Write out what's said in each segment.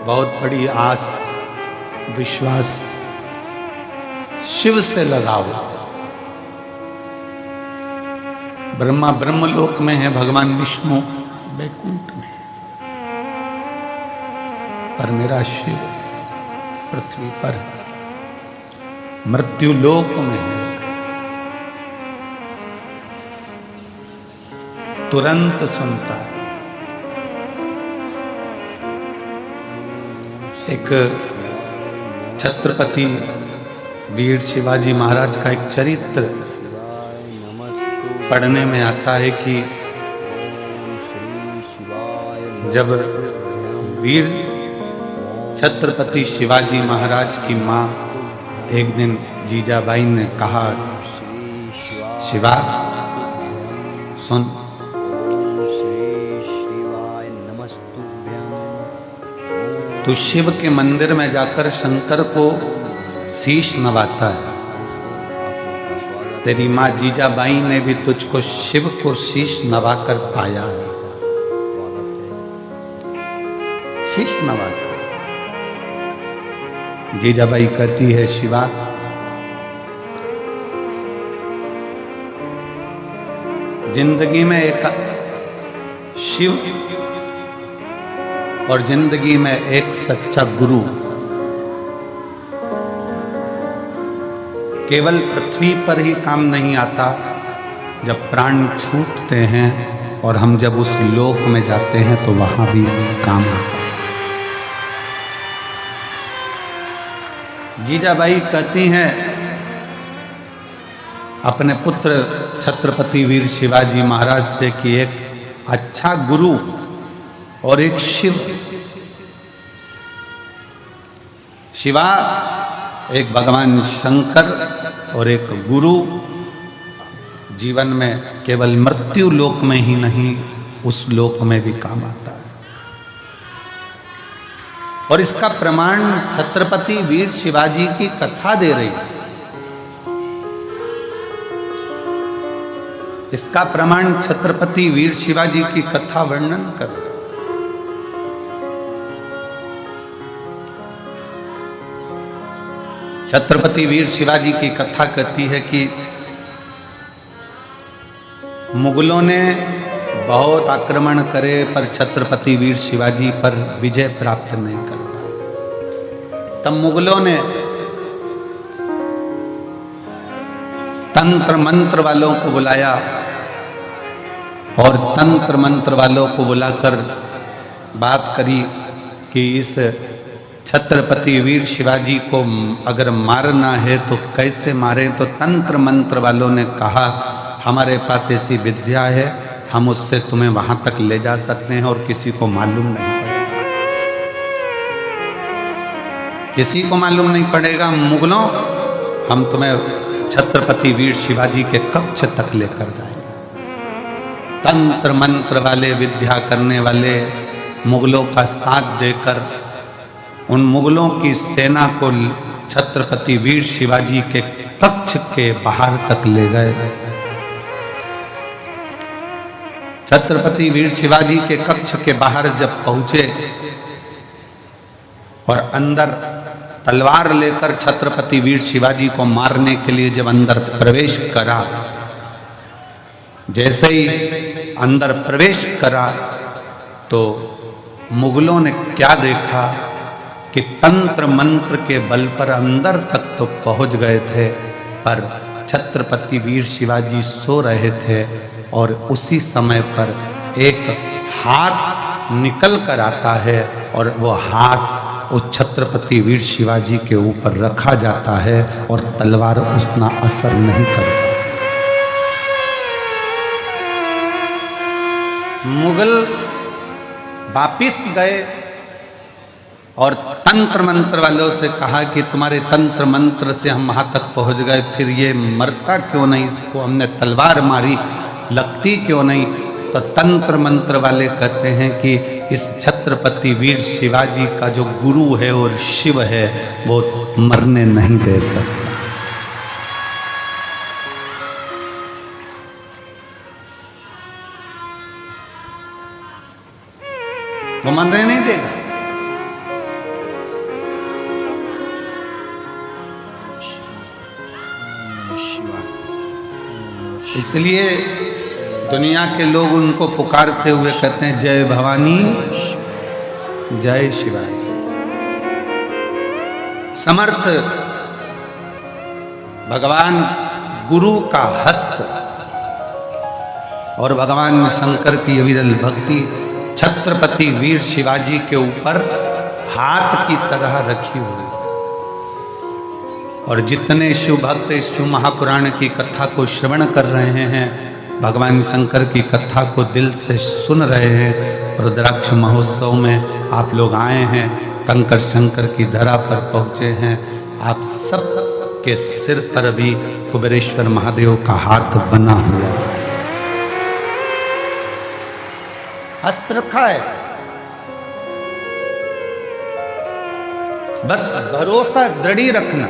बहुत बड़ी आस विश्वास शिव से लगाओ। ब्रह्मा ब्रह्मलोक में है, भगवान विष्णु वैकुंठ में, पर मेरा शिव पृथ्वी पर मृत्यु लोक में है। तुरंत सुनता है। एक छत्रपति वीर शिवाजी महाराज का एक चरित्र पढ़ने में आता है कि जब वीर छत्रपति शिवाजी महाराज की माँ एक दिन जीजाबाई ने कहा, शिवा सुन, तू शिव के मंदिर में जाकर शंकर को शीश नवाता है। तेरी माँ जीजाबाई ने भी तुझको शिव को शीश नवाकर पाया है। शीश नवाकर जीजाबाई कहती है, शिवा जिंदगी में एक शिव और जिंदगी में एक सच्चा गुरु केवल पृथ्वी पर ही काम नहीं आता, जब प्राण छूटते हैं और हम जब उस लोक में जाते हैं तो वहां भी काम आता है। जीजाबाई कहती हैं अपने पुत्र छत्रपति वीर शिवाजी महाराज से कि एक अच्छा गुरु और एक शिव, शिवा एक भगवान शंकर और एक गुरु जीवन में केवल मृत्यु लोक में ही नहीं, उस लोक में भी काम आता है। और इसका प्रमाण छत्रपति वीर शिवाजी की कथा दे रही है। इसका प्रमाण छत्रपति वीर शिवाजी की कथा वर्णन कर रही है। छत्रपति वीर शिवाजी की कथा कहती है कि मुगलों ने बहुत आक्रमण करे पर छत्रपति वीर शिवाजी पर विजय प्राप्त नहीं कर पाए। तब मुगलों ने तंत्र मंत्र वालों को बुलाया और तंत्र मंत्र वालों को बुलाकर बात करी कि इस छत्रपति वीर शिवाजी को अगर मारना है तो कैसे मारें। तो तंत्र मंत्र वालों ने कहा, हमारे पास ऐसी विद्या है, हम उससे तुम्हें वहां तक ले जा सकते हैं और किसी को मालूम नहीं पड़ेगा। किसी को मालूम नहीं पड़ेगा। मुगलों, हम तुम्हें छत्रपति वीर शिवाजी के कक्ष तक लेकर जाएंगे। तंत्र मंत्र वाले, विद्या करने वाले मुगलों का साथ देकर उन मुगलों की सेना को छत्रपति वीर शिवाजी के कक्ष के बाहर तक ले गए। छत्रपति वीर शिवाजी के कक्ष के बाहर जब पहुंचे और अंदर तलवार लेकर छत्रपति वीर शिवाजी को मारने के लिए जब अंदर प्रवेश करा, जैसे ही अंदर प्रवेश करा तो मुगलों ने क्या देखा कि तंत्र मंत्र के बल पर अंदर तक तो पहुंच गए थे, पर छत्रपति वीर शिवाजी सो रहे थे और उसी समय पर एक हाथ निकल कर आता है और वो हाथ उस छत्रपति वीर शिवाजी के ऊपर रखा जाता है और तलवार उतना असर नहीं करता। मुगल वापिस गए और तंत्र मंत्र वालों से कहा कि तुम्हारे तंत्र मंत्र से हम वहां तक पहुंच गए, फिर ये मरता क्यों नहीं, इसको हमने तलवार मारी, लगती क्यों नहीं। तो तंत्र मंत्र वाले कहते हैं कि इस छत्रपति वीर शिवाजी का जो गुरु है और शिव है वो मरने नहीं दे सकता। वो मरने नहीं देगा। इसलिए दुनिया के लोग उनको पुकारते हुए कहते हैं जय भवानी जय शिवाय। समर्थ भगवान गुरु का हस्त और भगवान शंकर की अविरल भक्ति छत्रपति वीर शिवाजी के ऊपर हाथ की तरह रखी हुई। और जितने शिव भक्त इस शिव महापुराण की कथा को श्रवण कर रहे हैं, भगवान शंकर की कथा को दिल से सुन रहे हैं, रुद्राक्ष महोत्सव में आप लोग आए हैं, कंकर शंकर की धरा पर पहुंचे हैं, आप सब के सिर पर भी कुबेरेश्वर महादेव का हाथ बना हुआ है, हस्त रखा है। बस भरोसा दृढ़ रखना,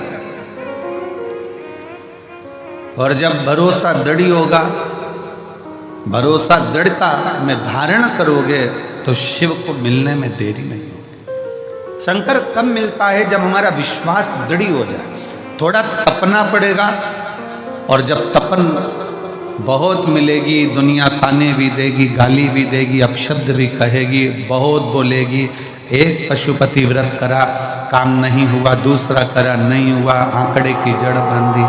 और जब भरोसा दृढ़ होगा, भरोसा दृढ़ता में धारण करोगे तो शिव को मिलने में देरी नहीं होगी। शंकर कब मिलता है? जब हमारा विश्वास दृढ़ हो जाए। थोड़ा तपना पड़ेगा, और जब तपन बहुत मिलेगी, दुनिया ताने भी देगी, गाली भी देगी, अपशब्द भी कहेगी, बहुत बोलेगी। एक पशुपति व्रत करा, काम नहीं हुआ, दूसरा करा, नहीं हुआ, आंकड़े की जड़ बांधी,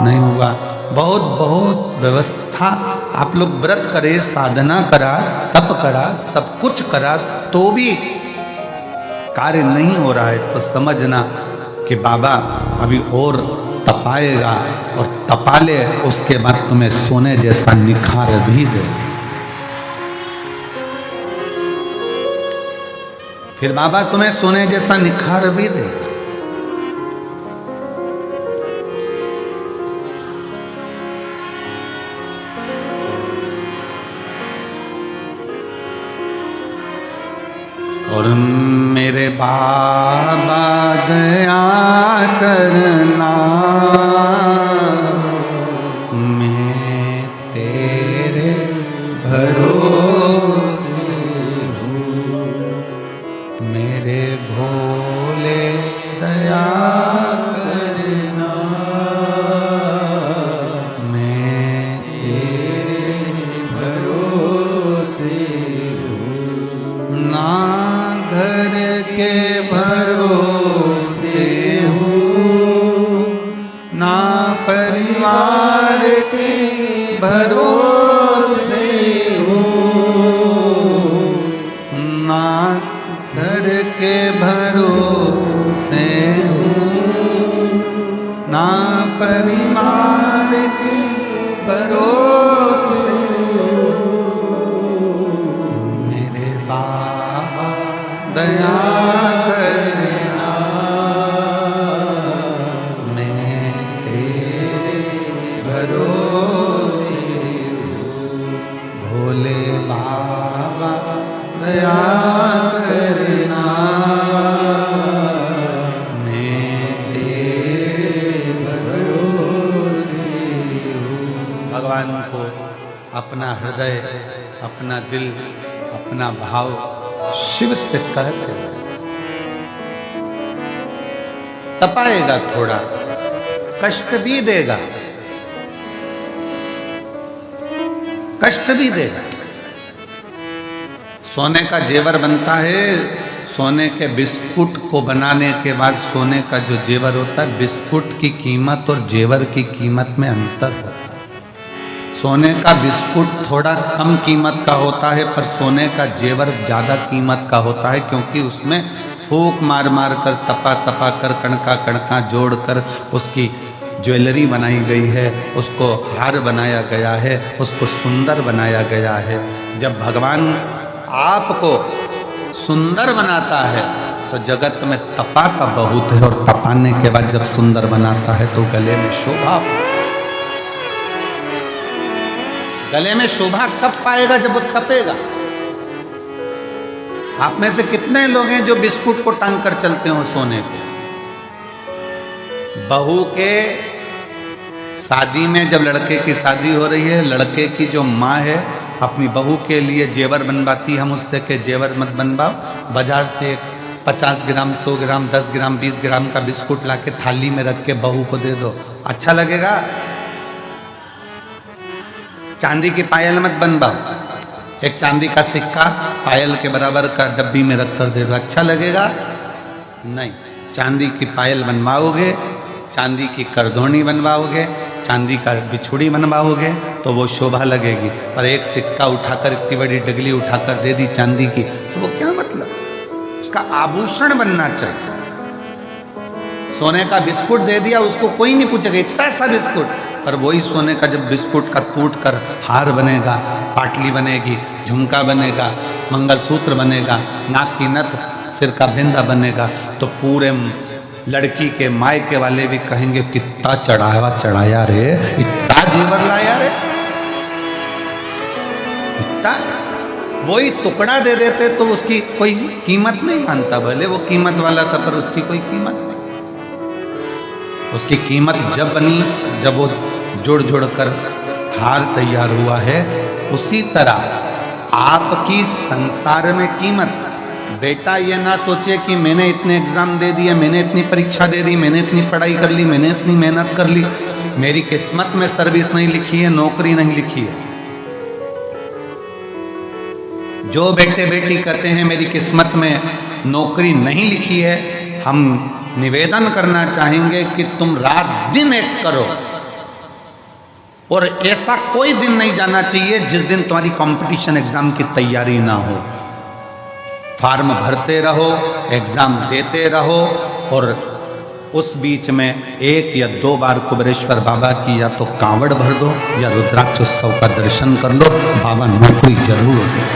नहीं हुआ, बहुत बहुत व्यवस्था। आप लोग व्रत करे, साधना करा, तप करा, सब कुछ करा, तो भी कार्य नहीं हो रहा है, तो समझना कि बाबा अभी और तपाएगा, और तपाले उसके बाद तुम्हें सोने जैसा निखार भी दे। फिर बाबा तुम्हें सोने जैसा निखार भी देगा। और मेरे बाबा दया करना, मैं तेरे भरोसे हूँ, मेरे भोले दया करना, मैं तेरे भरोसे हूँ, ना घर के भरोसे हूँ, ना परिवार के भरोसे हूँ, ना घर के भरोसे हूँ, ना परिवार के भरोसे हूँ, मेरे बाबा दया करना, मैं तेरे भरोसे हूँ, भोले बाबा दया करना, मैं तेरे भरोसे हूँ। भगवान को अपना हृदय, अपना दिल, अपना भाव शिव से कहते हैं। तपाएगा, थोड़ा कष्ट भी देगा, कष्ट भी देगा। सोने का जेवर बनता है, सोने के बिस्कुट को बनाने के बाद सोने का जो जेवर होता है, बिस्कुट की कीमत और जेवर की कीमत में अंतर होता है। सोने का बिस्कुट थोड़ा कम कीमत का होता है, पर सोने का जेवर ज़्यादा कीमत का होता है, क्योंकि उसमें फूंक मार मार कर, तपा तपा कर, कणका कणका जोड़ कर उसकी ज्वेलरी बनाई गई है, उसको हार बनाया गया है, उसको सुंदर बनाया गया है। जब भगवान आपको सुंदर बनाता है तो जगत में तपाता बहुत है, और तपाने के बाद जब सुंदर बनाता है तो गले में शोभा। गले में शोभा कब पाएगा? जब वो तपेगा। आप में से कितने लोग हैं जो बिस्कुट को टांग कर चलते हो सोने पे? बहू के शादी में जब लड़के की शादी हो रही है, लड़के की जो माँ है अपनी बहू के लिए जेवर बनवाती, हम उससे के जेवर मत बनवाओ, बाजार से 50 ग्राम, 100 ग्राम, 10 ग्राम, 20 ग्राम का बिस्कुट लाके थाली में रख के बहू को दे दो, अच्छा लगेगा? चांदी की पायल मत बनवाओ, एक चांदी का सिक्का पायल के बराबर का डब्बी में रख कर दे दो, अच्छा लगेगा? नहीं, चांदी की पायल बनवाओगे, चांदी की करधोनी बनवाओगे, चांदी का बिछुड़ी बनवाओगे तो वो शोभा लगेगी। पर एक सिक्का उठाकर, इतनी बड़ी डगली उठाकर दे दी चांदी की, तो वो क्या मतलब? उसका आभूषण बनना चाहिए। सोने का बिस्कुट दे दिया, उसको कोई नहीं पूछेगा, इतना सा बिस्कुट। पर वही सोने का जब बिस्कुट का टूट कर हार बनेगा, पाटली बनेगी, झुमका बनेगा, मंगलसूत्र बनेगा, नाक की नथ, सिर का बिंदा बनेगा, तो पूरे लड़की के मायके वाले भी कहेंगे कितना चढ़ाया रे, इतना जेवर लाया रे, इतना। वही टुकड़ा दे देते तो उसकी कोई कीमत नहीं मानता, भले वो कीमत वाला था पर उसकी कोई कीमत नहीं। उसकी कीमत जब बनी जब वो जुड़ कर हार तैयार हुआ है। उसी तरह आपकी संसार में कीमत, बेटा ये ना सोचे कि मैंने इतने एग्जाम दे दिए, मैंने इतनी परीक्षा दे दी, मैंने इतनी पढ़ाई कर ली, मैंने इतनी मेहनत कर ली, मेरी किस्मत में सर्विस नहीं लिखी है, नौकरी नहीं लिखी है। जो बेटे बेटी कहते हैं मेरी किस्मत में नौकरी नहीं लिखी है, हम निवेदन करना चाहेंगे कि तुम रात दिन एक करो, और ऐसा कोई दिन नहीं जाना चाहिए जिस दिन तुम्हारी कंपटीशन एग्जाम की तैयारी ना हो। फॉर्म भरते रहो, एग्जाम देते रहो, और उस बीच में 1 या 2 बार कुबेरेश्वर बाबा की या तो कांवड़ भर दो या रुद्राक्ष उत्सव का दर्शन कर लो, बाबा नौकरी जरूर दे।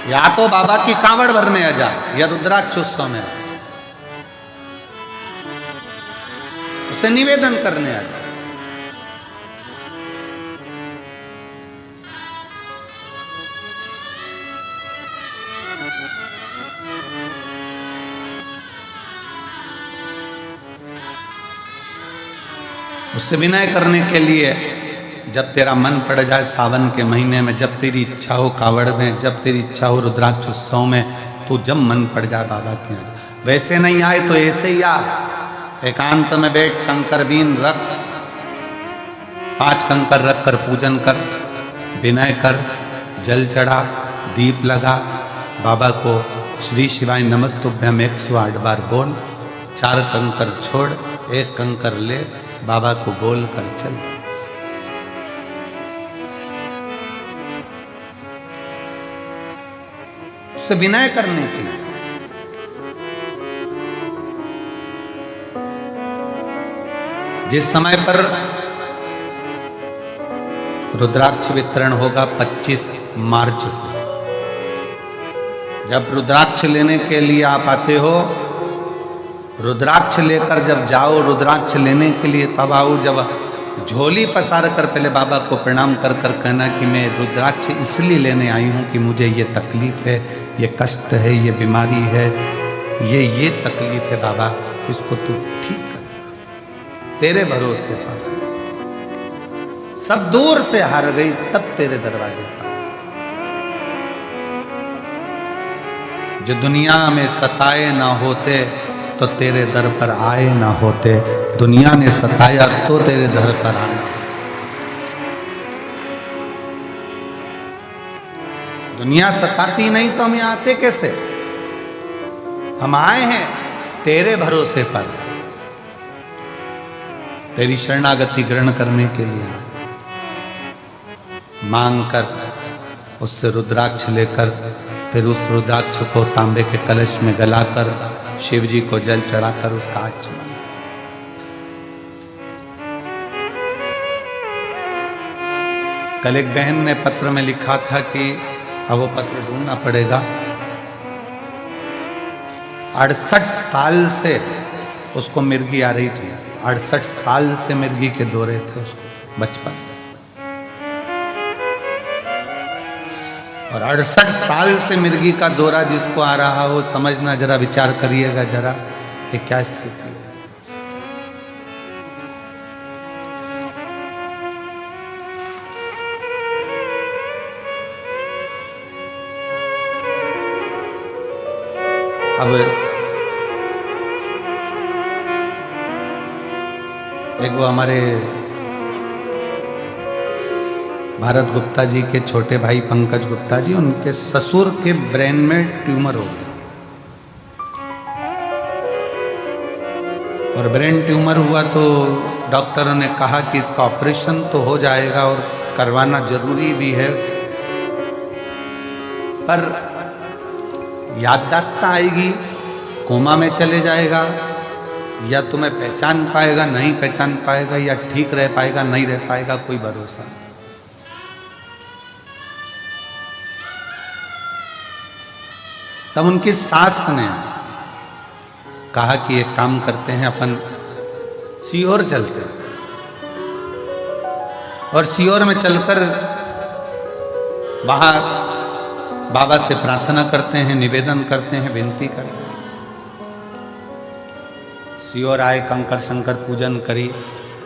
या तो बाबा की कांवड़ भरने आ जा या रुद्राक्ष उत्सव में उससे निवेदन करने आ जा। उससे विनय करने के लिए जब तेरा मन पड़ जाए सावन के महीने में, जब तेरी इच्छा हो कावड़ में, जब तेरी इच्छा हो रुद्राक्ष उत्सव में, तो जब मन पड़ जाए बाबा की। वैसे नहीं आए तो ऐसे ही आ, एकांत में बैठ, कंकर बीन रख, 5 कंकर रख कर पूजन कर, विनय कर, जल चढ़ा, दीप लगा, बाबा को श्री शिवाय नमस्तुभ्यम 108 बार बोल, 4 कंकर छोड़, 1 कंकर ले, बाबा को बोल कर चल। उससे विनय करने के लिए। जिस समय पर रुद्राक्ष वितरण होगा 25 मार्च से, जब रुद्राक्ष लेने के लिए आप आते हो, रुद्राक्ष लेकर जब जाओ, रुद्राक्ष लेने के लिए तब आओ जब झोली पसार कर पहले बाबा को प्रणाम कर कर कहना कि मैं रुद्राक्ष इसलिए लेने आई हूँ कि मुझे ये तकलीफ है, ये कष्ट है, ये बीमारी है, ये तकलीफ है बाबा, इसको तू ठीक कर, तेरे भरोसे पर। सब दूर से हार गई तब तेरे दरवाजे पर। जो दुनिया में सताए ना होते तो तेरे दर पर आए ना होते, दुनिया ने सताया तो तेरे दर पर आना। दुनिया सताती नहीं तो हम यहाँ आते कैसे? हम आए हैं तेरे भरोसे पर, तेरी शरणागति ग्रहण करने के लिए आए। मांग कर उससे रुद्राक्ष लेकर, फिर उस रुद्राक्ष को तांबे के कलश में गलाकर शिव जी को जल चढ़ाकर उसका आचमन। कल एक बहन ने पत्र में लिखा था कि अब वो पत्र ढूंढना पड़ेगा, 68 साल से उसको मिर्गी आ रही थी, 68 साल से मिर्गी के दौरे थे उसको बचपन से, और 68 साल से मिर्गी का दौरा जिसको आ रहा हो, समझना, जरा विचार करिएगा जरा कि क्या स्थिति है। अब एक वो हमारे भारत गुप्ता जी के छोटे भाई पंकज गुप्ता जी, उनके ससुर के ब्रेन में ट्यूमर हो गया और ब्रेन ट्यूमर हुआ तो डॉक्टरों ने कहा कि इसका ऑपरेशन तो हो जाएगा और करवाना जरूरी भी है, पर याददाश्त आएगी, कोमा में चले जाएगा, या तुम्हें पहचान पाएगा नहीं पहचान पाएगा, या ठीक रह पाएगा नहीं रह पाएगा, कोई भरोसा नहीं। तब उनकी सास ने कहा कि एक काम करते हैं, अपन सीहोर चलते हैं और सीहोर में चलकर वहां बाबा से प्रार्थना करते हैं, निवेदन करते हैं, विनती करते हैं। सीहोर आए, कंकर शंकर पूजन करी,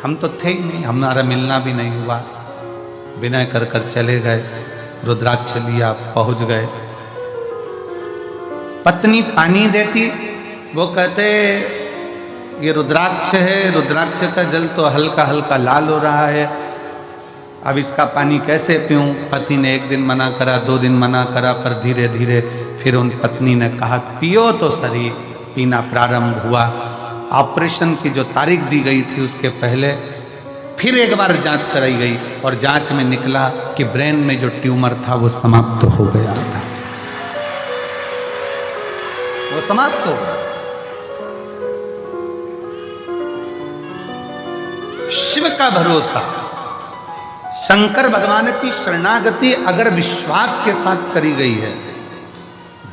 हम तो थे ही नहीं, हमारा मिलना भी नहीं हुआ, विनय कर कर चले गए, रुद्राक्ष लिया, पहुंच गए। पत्नी पानी देती, वो कहते ये रुद्राक्ष है, रुद्राक्ष का जल तो हल्का हल्का लाल हो रहा है, अब इसका पानी कैसे पीऊं। पति ने एक दिन मना करा, 2 दिन मना करा, पर धीरे धीरे फिर उन पत्नी ने कहा पियो तो सही, पीना प्रारंभ हुआ। ऑपरेशन की जो तारीख दी गई थी उसके पहले फिर एक बार जांच कराई गई और जांच में निकला कि ब्रेन में जो ट्यूमर था वो समाप्त हो गया था, वो समाप्त हो गया। शिव का भरोसा, शंकर भगवान की शरणागति अगर विश्वास के साथ करी गई है,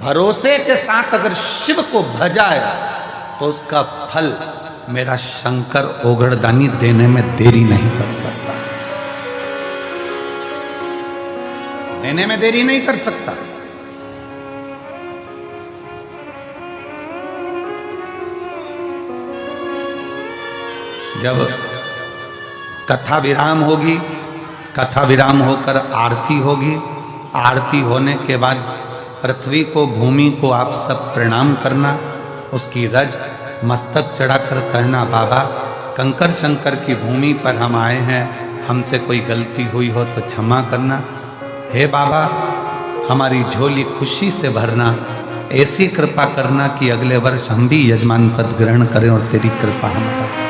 भरोसे के साथ अगर शिव को भजाए तो उसका फल मेरा शंकर ओघड़दानी देने में देरी नहीं कर सकता, देने में देरी नहीं कर सकता। जब कथा विराम होगी, कथा विराम होकर आरती होगी, आरती होने के बाद पृथ्वी को, भूमि को आप सब प्रणाम करना, उसकी रज मस्तक चढ़ाकर कहना बाबा कंकर शंकर की भूमि पर हम आए हैं, हमसे कोई गलती हुई हो तो क्षमा करना। हे बाबा हमारी झोली खुशी से भरना, ऐसी कृपा करना कि अगले वर्ष हम भी यजमान पद ग्रहण करें और तेरी कृपा हम पर।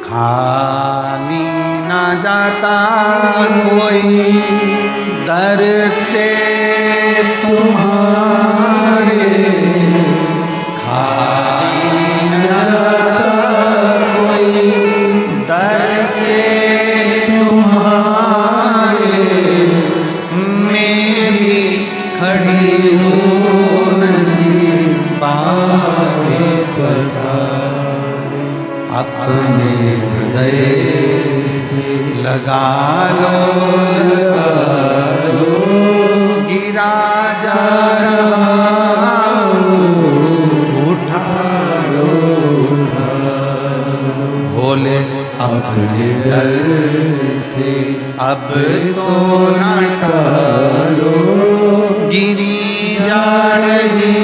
खाली ना जाता कोई दर से तुम्हारे, खाली ना जाता कोई दर से तुम्हारे, मैं भी खड़ी हूँ नदी पावे फसा, अपने हृदय से लगा लो गिरा जा रहा उठा लो, भोले अपने दर से अब तो ना टालो, गिरी जा रही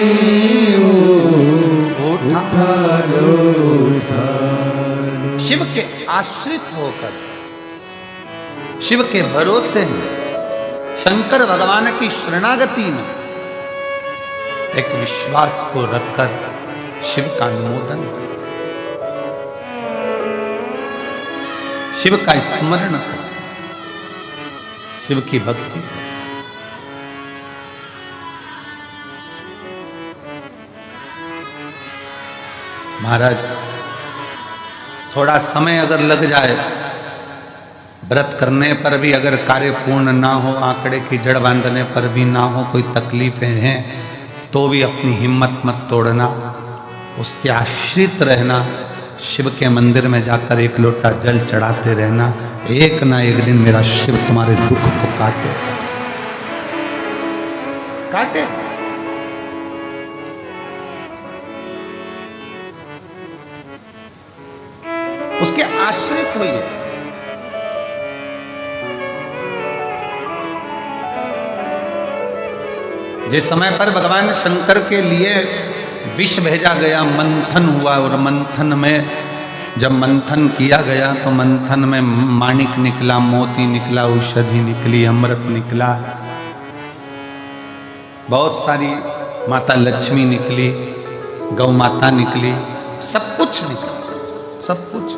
उठा लो। शिव के आश्रित होकर, शिव के भरोसे में, शंकर भगवान की शरणागति में एक विश्वास को रखकर शिव का अनुमोदन करें, शिव का स्मरण करें, शिव की भक्ति करें। महाराज थोड़ा समय अगर लग जाए, व्रत करने पर भी अगर कार्य पूर्ण ना हो, आंकड़े की जड़ बांधने पर भी ना हो, कोई तकलीफें हैं तो भी अपनी हिम्मत मत तोड़ना, उसके आश्रित रहना, शिव के मंदिर में जाकर एक लोटा जल चढ़ाते रहना। एक ना एक दिन मेरा शिव तुम्हारे दुख को काटे काटे। उसके आश्रित होइए। जिस समय पर भगवान शंकर के लिए विष भेजा गया, मंथन हुआ और मंथन में जब मंथन किया गया तो मंथन में माणिक निकला, मोती निकला, औषधि निकली, अमृत निकला, बहुत सारी माता लक्ष्मी निकली, गौ माता निकली, सब कुछ निकला, सब कुछ,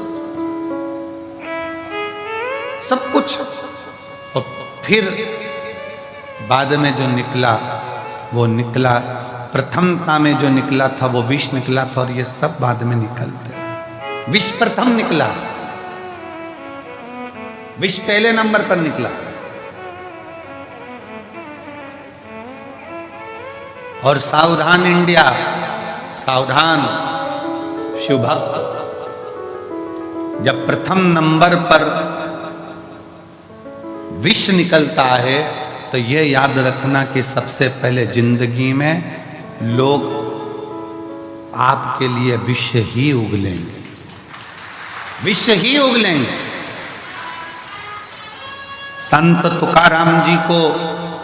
सब कुछ। और फिर बाद में जो निकला वो निकला, प्रथमता में जो निकला था वो विष निकला था, और ये सब बाद में निकलते। विष प्रथम निकला, विष पहले नंबर पर निकला। और सावधान इंडिया, सावधान शिव भक्त, जब प्रथम नंबर पर विष निकलता है तो यह याद रखना कि सबसे पहले जिंदगी में लोग आपके लिए विष ही उगलेंगे, विष ही उगलेंगे। संत तुकाराम जी को,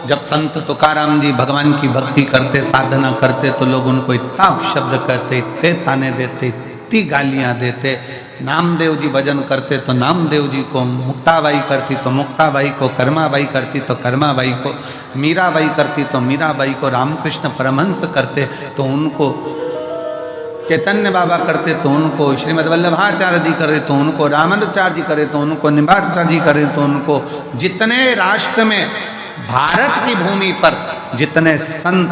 जब संत तुकाराम जी भगवान की भक्ति करते, साधना करते, तो लोग उनको इतना शब्द कहते, इतने ताने देते, इतनी गालियां देते। नामदेव जी भजन करते तो नामदेव जी को, मुक्ताबाई करती तो मुक्ताबाई को, कर्माबाई करती तो कर्माबाई को, मीराबाई करती तो मीराबाई को, रामकृष्ण परमहंस करते तो उनको, चैतन्य बाबा करते तो उनको, श्रीमद् वल्लभाचार्य जी करे तो उनको, रामानुजाचार्य जी करे तो उनको, निम्बाचार्य जी करे तो उनको। जितने राष्ट्र में, भारत की भूमि पर जितने संत,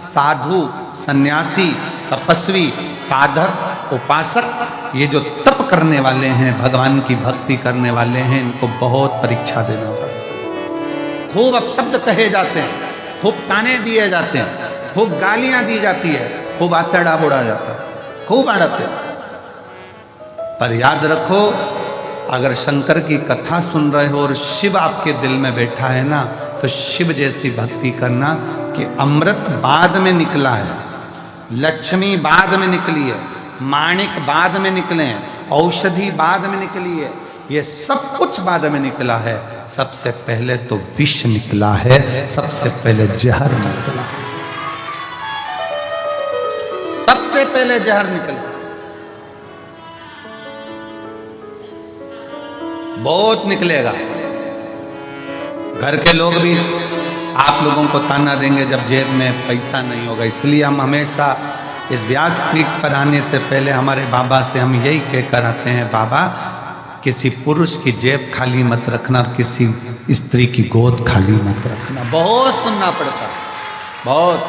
साधु, सन्यासी, तपस्वी, साधक, उपासक, ये जो तप करने वाले हैं, भगवान की भक्ति करने वाले हैं, इनको बहुत परीक्षा देना पड़ता है। खूब अपशब्द कहे जाते हैं, खूब ताने दिए जाते हैं, खूब गालियां दी जाती है, खूब आतड़ा बोड़ा जाता है, खूब आड़ते। पर याद रखो, अगर शंकर की कथा सुन रहे हो और शिव आपके दिल में बैठा है ना, तो शिव जैसी भक्ति करना कि अमृत बाद में निकला है, लक्ष्मी बाद में निकली है, माणिक बाद में निकले हैं, औषधि बाद में निकली है, ये सब कुछ बाद में निकला है। सबसे पहले तो विष निकला है, सबसे पहले जहर निकला, सबसे पहले जहर निकला। बहुत निकलेगा। घर के लोग भी आप लोगों को ताना देंगे जब जेब में पैसा नहीं होगा। इसलिए हम हमेशा इस व्यासपीठ पर आने से पहले हमारे बाबा से हम यही कहकर आते हैं, बाबा किसी पुरुष की जेब खाली मत रखना और किसी स्त्री की गोद खाली मत रखना। बहुत सुनना पड़ता है, बहुत।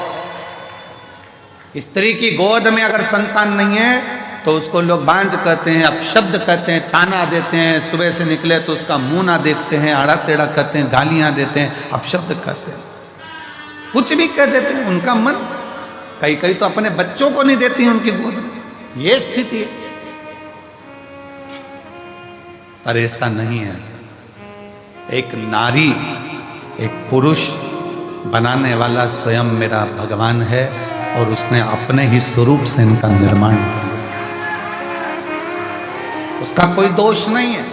स्त्री की गोद में अगर संतान नहीं है तो उसको लोग बांझ कहते हैं, अपशब्द कहते हैं, ताना देते हैं, सुबह से निकले तो उसका मुंह ना देखते हैं, आड़ा टेढ़ा कहते हैं, गालियां देते हैं, अपशब्द कहते हैं, कुछ भी कह देते हैं। उनका मन, कई कई तो अपने बच्चों को नहीं देती हैं उनकी गोद में, ये स्थिति है। पर ऐसा नहीं है। एक नारी, एक पुरुष बनाने वाला स्वयं मेरा भगवान है और उसने अपने ही स्वरूप से इनका निर्माण किया। उसका कोई दोष नहीं है,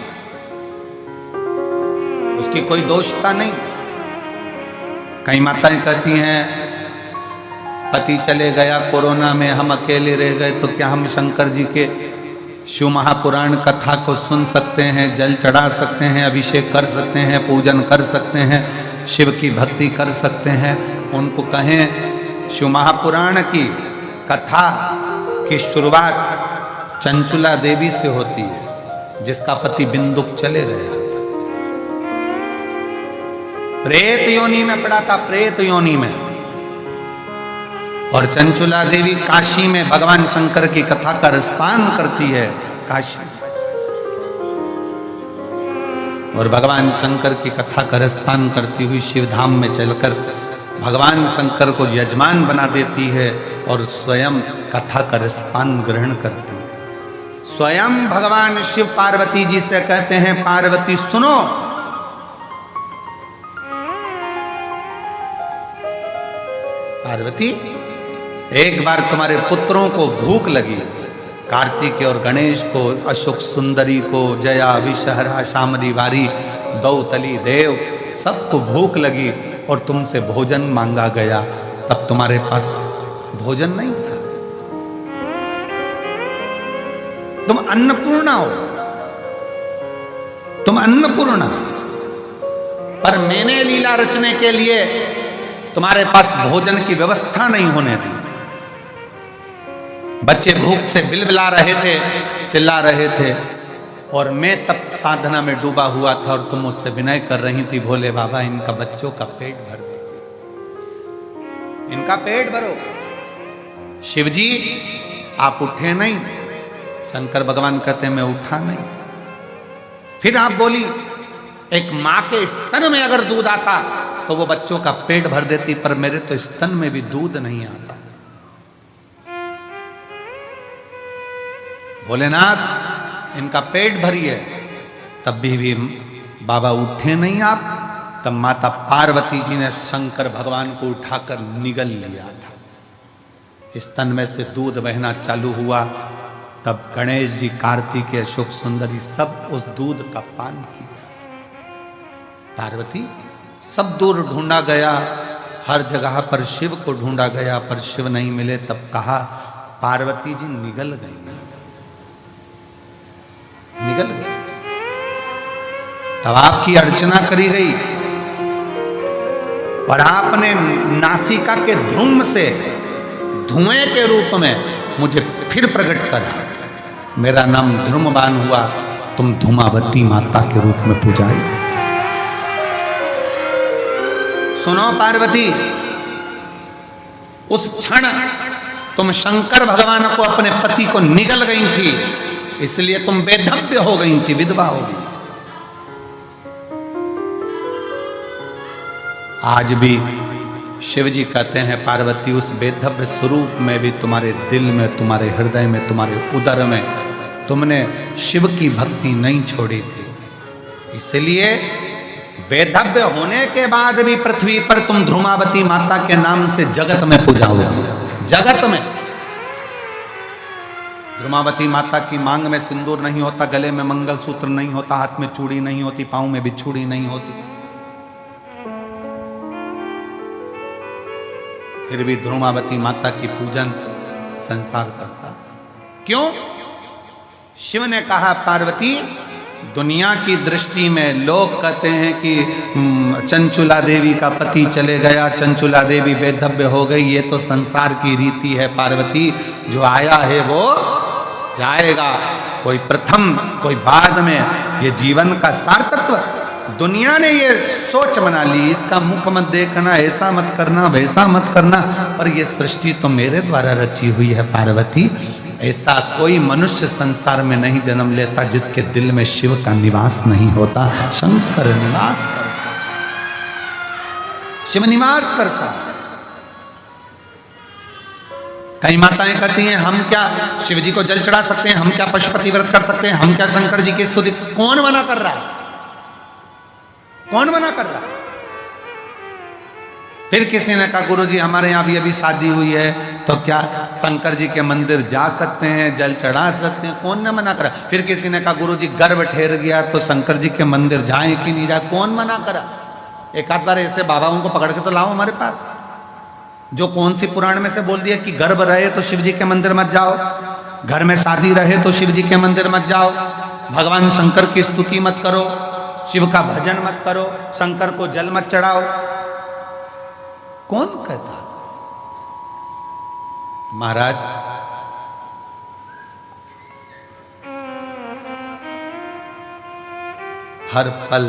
उसकी कोई दोषता नहीं। कई माताएं कहती हैं पति चले गया कोरोना में, हम अकेले रह गए, तो क्या हम शंकर जी के शिव महापुराण कथा को सुन सकते हैं, जल चढ़ा सकते हैं, अभिषेक कर सकते हैं, पूजन कर सकते हैं, शिव की भक्ति कर सकते हैं? उनको कहें शिव महापुराण की कथा की शुरुआत चंचुला देवी से होती है, जिसका पति बिंदुक चले गया, प्रेत योनि में पड़ा था, प्रेत योनि में। और चंचुला देवी काशी में भगवान शंकर की कथा का रसपान करती है, काशी। और भगवान शंकर की कथा का रसपान करती हुई शिवधाम में चलकर भगवान शंकर को यजमान बना देती है और स्वयं कथा का रसपान ग्रहण करती है। स्वयं भगवान शिव पार्वती जी से कहते हैं, पार्वती सुनो, पार्वती एक बार तुम्हारे पुत्रों को भूख लगी, कार्तिक और गणेश को, अशोक सुंदरी को, जया, विषहरा, शामरी वारी, दौतली देव, सबको भूख लगी और तुमसे भोजन मांगा गया, तब तुम्हारे पास भोजन नहीं था। तुम अन्नपूर्णा हो, तुम अन्नपूर्णा। पर मैंने लीला रचने के लिए तुम्हारे पास भोजन की व्यवस्था नहीं होने दी। बच्चे भूख से बिलबिला रहे थे, चिल्ला रहे थे, और मैं तब साधना में डूबा हुआ था और तुम मुझसे विनय कर रही थी, भोले बाबा इनका बच्चों का पेट भर दीजिए, इनका पेट भरो। शिवजी आप उठे नहीं। शंकर भगवान कहते मैं उठा नहीं। फिर आप बोली एक मां के स्तन में अगर दूध आता तो वो बच्चों का पेट भर देती, पर मेरे तो स्तन में भी दूध नहीं आता। भोलेनाथ इनका पेट भरिए। तब भी बाबा उठे नहीं आप। तब माता पार्वती जी ने शंकर भगवान को उठाकर निगल लिया था। स्तन में से दूध बहना चालू हुआ। तब गणेश जी, कार्तिकेय, अशोक सुंदरी सब उस दूध का पान किया। पार्वती सब दूर ढूंढा गया, हर जगह पर शिव को ढूंढा गया, पर शिव नहीं मिले। तब कहा पार्वती जी निगल गई, निगल गई। तब आपकी अर्चना करी गई और आपने नासिका के धूम से धुएं के रूप में मुझे फिर प्रकट करा। मेरा नाम ध्रुमबान हुआ, तुम धूमावती माता के रूप में पूजाई। सुनो पार्वती, उस क्षण तुम शंकर भगवान को, अपने पति को निगल गई थी, इसलिए तुम बेधव्य हो गई थी, विधवा हो गई। आज भी शिव जी कहते हैं पार्वती उस बेधव्य स्वरूप में भी तुम्हारे दिल में, तुम्हारे हृदय में, तुम्हारे उदर में तुमने शिव की भक्ति नहीं छोड़ी थी। इसलिए बेधव्य होने के बाद भी पृथ्वी पर तुम ध्रुमावती माता के नाम से जगत में पूजाओगे। जगत में ध्रुमावती माता की मांग में सिंदूर नहीं होता, गले में मंगलसूत्र नहीं होता, हाथ में चूड़ी नहीं होती, पांव में बिछुड़ी नहीं होती, फिर भी ध्रुमावती माता की पूजन संसार करता। क्यों? शिव ने कहा पार्वती, दुनिया की दृष्टि में लोग कहते हैं कि चंचुला देवी का पति चले गया, चंचुला देवी बेधव्य हो गई, ये तो संसार की रीति है पार्वती। जो आया है वो जाएगा, कोई प्रथम कोई बाद में। ये जीवन का सार्थत्व दुनिया ने ये सोच बना ली, इसका मुख मत देखना, ऐसा मत करना, वैसा मत करना, पर ये सृष्टि तो मेरे द्वारा रची हुई है पार्वती। ऐसा कोई मनुष्य संसार में नहीं जन्म लेता जिसके दिल में शिव का निवास नहीं होता। शंकर निवास करता, शिव निवास करता। कई माताएं कहती हैं हम क्या शिव जी को जल चढ़ा सकते हैं, हम क्या पशुपति व्रत कर सकते हैं, हम क्या शंकर जी की स्तुति। कौन मना कर रहा है? कौन मना कर रहा है? फिर किसी ने कहा गुरुजी हमारे यहाँ भी अभी शादी हुई है, तो क्या शंकर जी के मंदिर जा सकते हैं, जल चढ़ा सकते हैं? कौन ने मना करा? फिर किसी ने कहा गुरुजी गर्भ ठहर गया तो शंकर जी के मंदिर जाए कि नहीं जाए? कौन मना करा? एक आध बार ऐसे बाबाओं को पकड़ के तो लाओ हमारे पास, जो कौन सी पुराण में से बोल दिया कि गर्भ रहे तो शिव जी के मंदिर मत जाओ, घर में शादी रहे तो शिव जी के मंदिर मत जाओ, भगवान शंकर की स्तुति मत करो, शिव का भजन मत करो, शंकर को जल मत चढ़ाओ। कौन कहता? महाराज हर पल,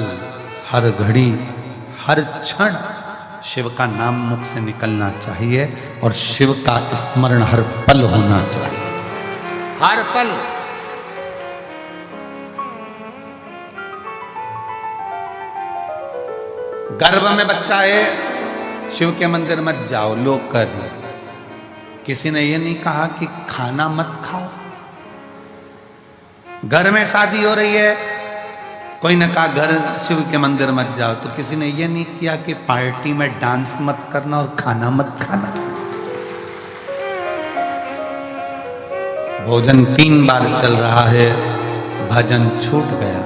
हर घड़ी, हर क्षण शिव का नाम मुख से निकलना चाहिए और शिव का स्मरण हर पल होना चाहिए। हर पल। गर्भ में बच्चा है, शिव के मंदिर मत जाओ, लोग कह रहे। किसी ने ये नहीं कहा कि खाना मत खाओ। घर में शादी हो रही है, कोई ने कहा घर शिव के मंदिर मत जाओ, तो किसी ने ये नहीं किया कि पार्टी में डांस मत करना और खाना मत खाना। भोजन 3 बार चल रहा है, भजन छूट गया।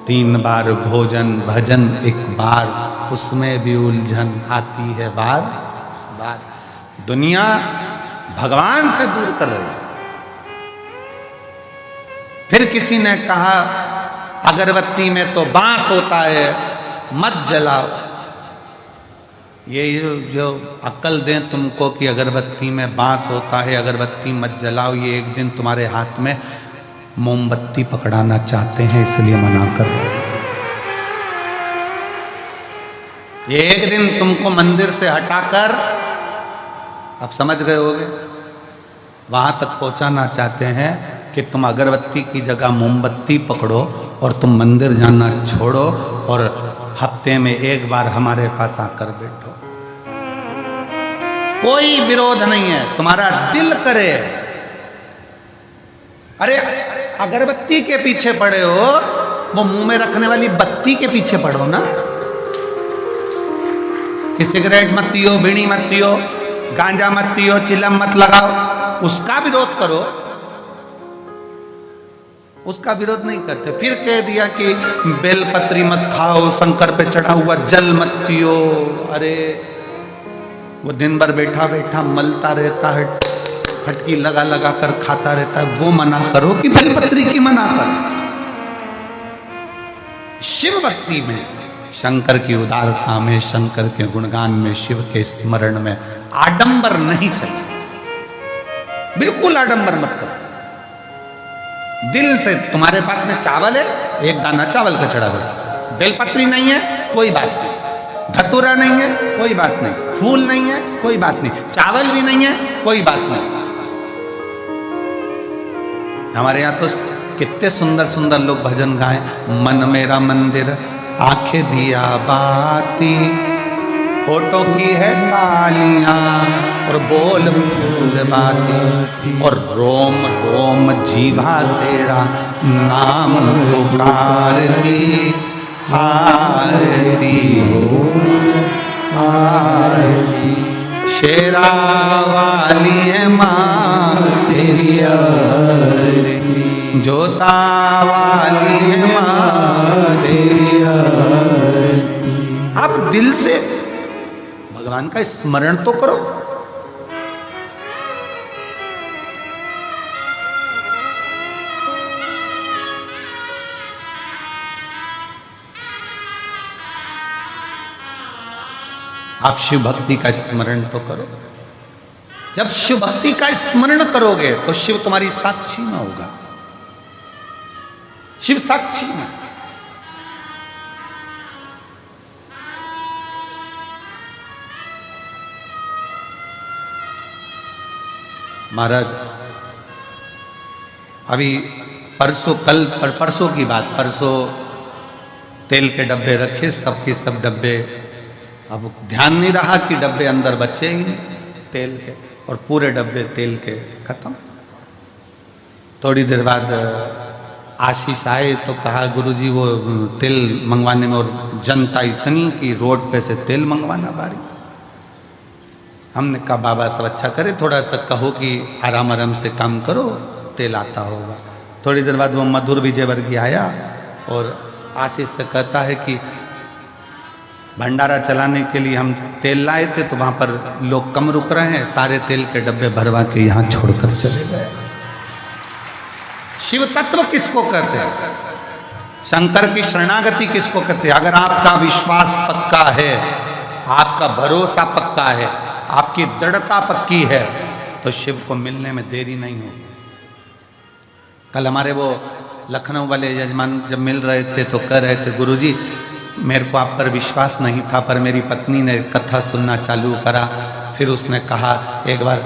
3 बार भोजन भजन 1 बार, उसमें भी उलझन आती है बार बार। दुनिया भगवान से दूर कर रही है। फिर किसी ने कहा अगरबत्ती में तो बांस होता है, मत जलाओ। ये जो अक्ल दें तुमको कि अगरबत्ती में बांस होता है, अगरबत्ती मत जलाओ, ये एक दिन तुम्हारे हाथ में मोमबत्ती पकड़ाना चाहते हैं, इसलिए मना कर रहे हैं। ये एक दिन तुमको मंदिर से हटाकर, आप समझ गए होगे, वहां तक पहुंचाना चाहते हैं कि तुम अगरबत्ती की जगह मोमबत्ती पकड़ो और तुम मंदिर जाना छोड़ो और हफ्ते में एक बार हमारे पास आकर बैठो। कोई विरोध नहीं है, तुम्हारा दिल करे। अरे अगरबत्ती के पीछे पड़े हो, वो मुंह में रखने वाली बत्ती के पीछे पड़ो ना। कि सिगरेट मत पियो, बीड़ी मत पियो, गांजा मत पियो, चिलम मत लगाओ, उसका विरोध करो। उसका विरोध नहीं करते। फिर कह दिया कि बेलपत्री मत खाओ, शंकर पे चढ़ा हुआ जल मत पियो। अरे वो दिन भर बैठा बैठा मलता रहता है, फटकी लगा लगा कर खाता रहता है, वो मना करो कि बेलपत्री की मना करो। शिव भक्ति में, शंकर की उदारता में, शंकर के गुणगान में, शिव के स्मरण में आडंबर नहीं चलता। बिल्कुल आडंबर मत करो। दिल से, तुम्हारे पास में चावल है, एक दाना चावल का चढ़ा दो। बेलपत्री नहीं है, कोई बात नहीं। धतूरा नहीं है, कोई बात नहीं। फूल नहीं है, कोई बात नहीं। चावल भी नहीं है, कोई बात नहीं। हमारे यहाँ तो कितने सुंदर सुंदर लोग भजन गाए। मन मेरा मंदिर, आंखें दिया बाती, होठों की है कालियां और बोल फूल बाती, और रोम रोम जीवा तेरा नाम पुकारती, आरती हो आरती। शेरा वाली है माँ तेरी आरती, जोता वाली है माँ तेरी आरती। आप दिल से भगवान का स्मरण तो करो। आप शिव भक्ति का स्मरण तो करो। जब शिव भक्ति का स्मरण करोगे तो शिव तुम्हारी साक्षी में होगा। शिव साक्षी में। महाराज अभी परसों की बात, परसों तेल के डब्बे रखे, सबके सब डब्बे, अब ध्यान नहीं रहा कि डब्बे अंदर बचे ही नहीं तेल के, और पूरे डब्बे तेल के खत्म। थोड़ी देर बाद आशीष आए तो कहा गुरुजी वो तेल मंगवाने में, और जनता इतनी कि रोड पे से तेल मंगवाना बारी। हमने कहा बाबा सब अच्छा करे, थोड़ा सा कहो कि आराम आराम से काम करो, तेल आता होगा। थोड़ी देर बाद वो मधुर विजयवर्गीय आया और आशीष से कहता है कि भंडारा चलाने के लिए हम तेल लाए थे, तो वहां पर लोग कम रुक रहे हैं, सारे तेल के डब्बे भरवा के यहाँ छोड़कर चले गए। शिव तत्व किसको कहते हैं? शंकर की शरणागति किसको कहते हैं? अगर आपका विश्वास पक्का है, आपका भरोसा पक्का है, आपकी दृढ़ता पक्की है, तो शिव को मिलने में देरी नहीं होगी। कल हमारे वो लखनऊ वाले यजमान जब मिल रहे थे तो कह रहे थे गुरुजी मेरे को आप पर विश्वास नहीं था, पर मेरी पत्नी ने कथा सुनना चालू करा, फिर उसने कहा एक बार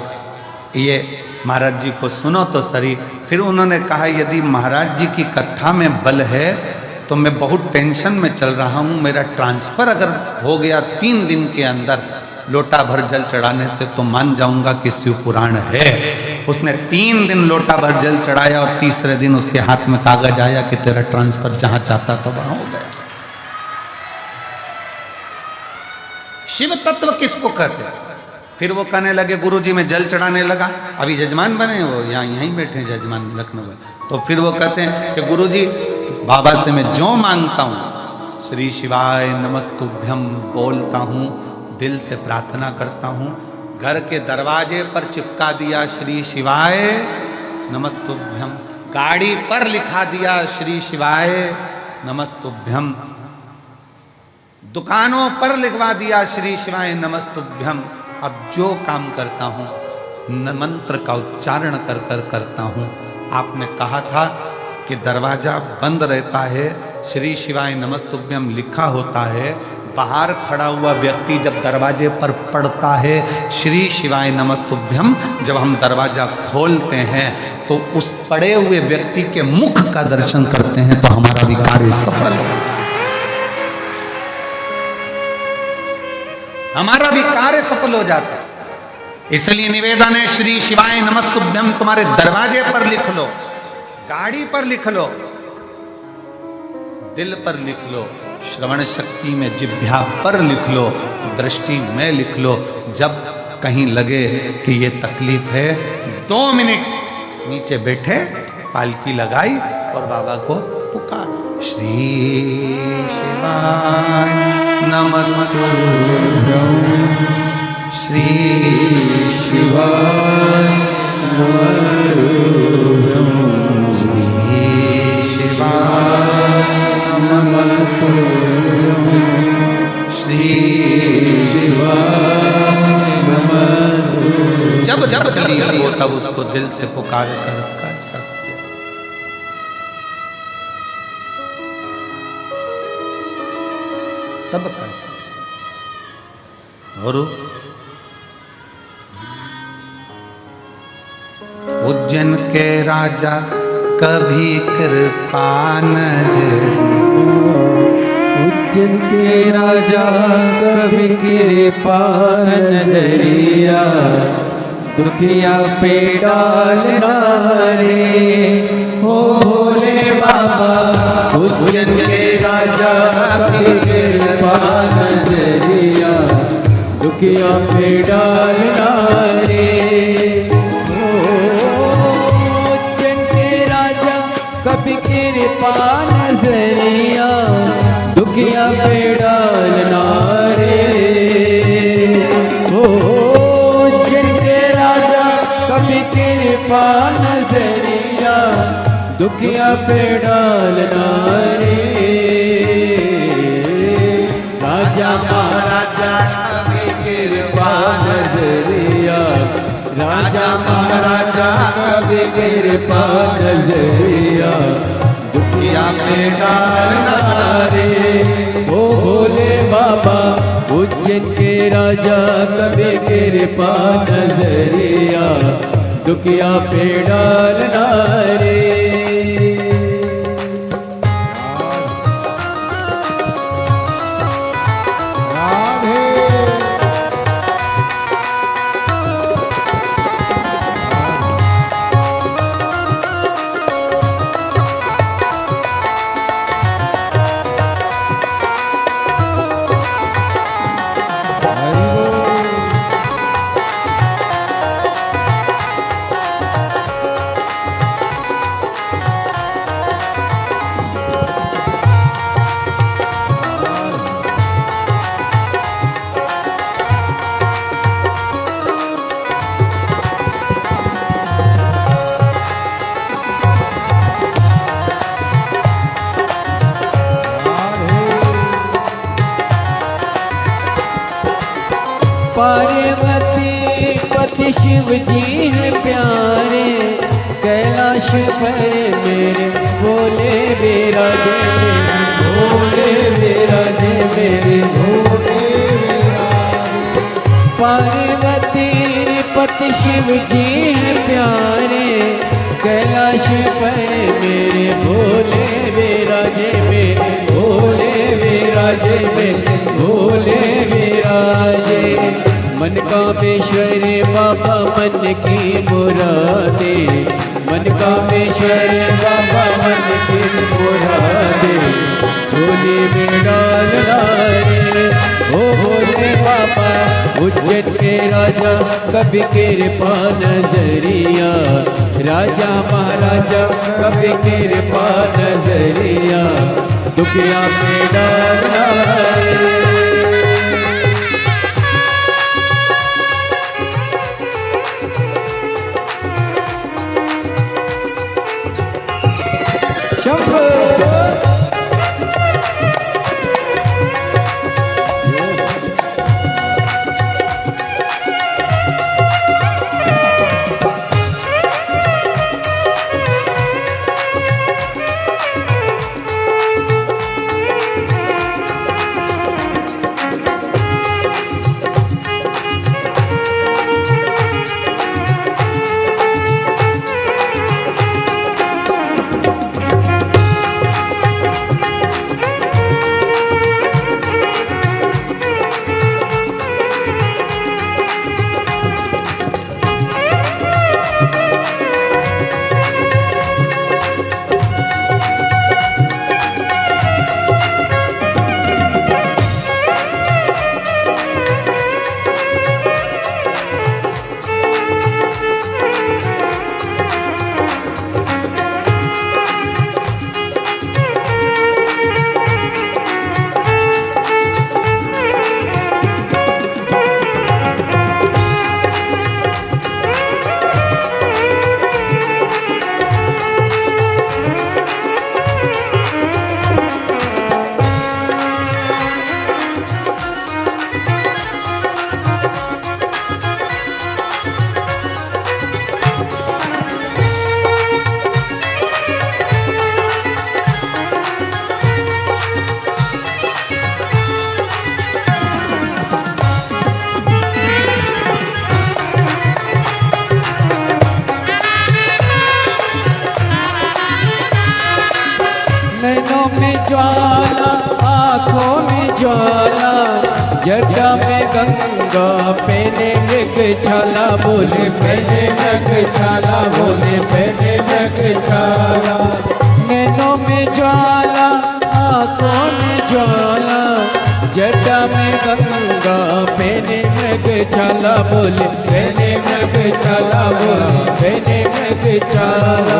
ये महाराज जी को सुनो तो सही। फिर उन्होंने कहा यदि महाराज जी की कथा में बल है तो मैं बहुत टेंशन में चल रहा हूँ, मेरा ट्रांसफर अगर हो गया 3 दिन के अंदर लोटा भर जल चढ़ाने से तो मान जाऊंगा कि शिव पुराण है। उसने 3 दिन लोटा भर जल चढ़ाया और तीसरे दिन उसके हाथ में कागज आया कि तेरा ट्रांसफर जहां चाहता था वहां हो गया। शिव तत्व किसको कहते हैं? फिर वो कहने लगे गुरुजी मैं जल चढ़ाने लगा, अभी जजमान बने वो यहीं बैठे जजमान लखनऊ में, तो फिर वो कहते हैं कि गुरुजी बाबा से मैं जो मांगता हूँ श्री शिवाय नमस्तुभ्यम बोलता हूँ, दिल से प्रार्थना करता हूँ, घर के दरवाजे पर चिपका दिया श्री शिवाय नमस्तुभ्यम, गाड़ी पर लिखा दिया श्री शिवाय नमस्तुभ्यम, दुकानों पर लिखवा दिया श्री शिवाय नमस्तुभ्यम। अब जो काम करता हूं मंत्र का उच्चारण कर कर करता हूं। आपने कहा था कि दरवाजा बंद रहता है, श्री शिवाय नमस्तुभ्यम लिखा होता है, बाहर खड़ा हुआ व्यक्ति जब दरवाजे पर पड़ता है श्री शिवाय नमस्तुभ्यम, जब हम दरवाजा खोलते हैं तो उस पड़े हुए व्यक्ति के मुख का दर्शन करते हैं तो हमारा भी कार्य सफल हो, हमारा भी कार्य सफल हो जाता है। इसलिए निवेदन है श्री शिवाय नमस्तुभ्यम तुम्हारे दरवाजे पर लिख लो, गाड़ी पर लिख लो, दिल पर लिख लो, श्रवण शक्ति में जिह्वा पर लिख लो, दृष्टि में लिख लो। जब कहीं लगे कि ये तकलीफ है, 2 मिनट नीचे बैठे, पालकी लगाई और बाबा को पुकारा, श्री शिवाय नमस्तुभ्यम, श्री शिवाय नमस्तुभ्यम, श्री शिवाय नमस्तुभ्यम, श्री शिवाय नमस्तुभ्यम। जब जब तकलीफ हो तब उसको दिल से पुकार कर सकते। तब कर सकते। और उज्जैन के राजा कभी कृपा नजरी, उज्जैन के राजा कभी कृपा नजरिया, दुखिया पे डालना रे हो भोले बाबा। उज्जैन के राजा कभी कृपा नजरिया, दुखिया पे डालना रे। कभी कृपा नजरिया, दुखिया पे डालना रे। ओ जिनके राजा कभी कृपा नजरिया, दुखिया पे डालना रे। राजा महाराजा कभी कृपा नजरिया, राजा महाराजा कभी कृपा नजरिया, दुखिया पे डालना रे। ओ भोले बाबा उज्जैन के राजा कभी कृपा नजरिया, दुखिया पे डालना रे। पार्वती पति शिव जी है प्यारे, कैलाश पर मेरे भोले विराजे, भोले विराजे मेरे भोले। पार्वती पति शिव जी है प्यारे, कैलाश पर मेरे भोले विराजे, मेरे भोले विराजे, मेरे भोले विराजे। मन कामेश्वर बाबा मन की मुरादे, मन कामेश्वर बाबा मन की मुरादे, झोली में डालना रे। ओ भोले बाबा उज्जैन के राजा कभी कृपा नजरिया, राजा महाराजा कभी कृपा नजरिया, दुखिया पे डालना रे। ज्वाला आँखों में ज्वाला, जटा में गंगा पहने मृग छाला, बोले पहने मृग छाला, बोले पहने मृग छाला। नैनों में ज्वाला आँखों में ज्वाला, जटा में गंगा पहने मृग छाला, बोले पहने मृग छाला, बोले पहने मृग छाला।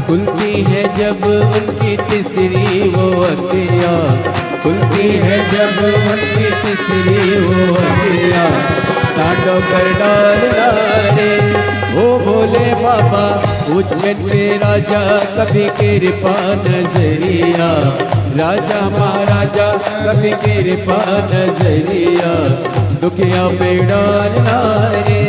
खुलती है जब उनकी तीसरी वो अखियाँ, खुलती है जब उनकी तीसरी वो अखियाँ, तांडव कर डालना रे ओ भोले बाबा। उज्जैन पे राजा कभी कृपा नजरिया, राजा महाराजा कभी कृपा नजरिया, दुखिया पे डालना रे।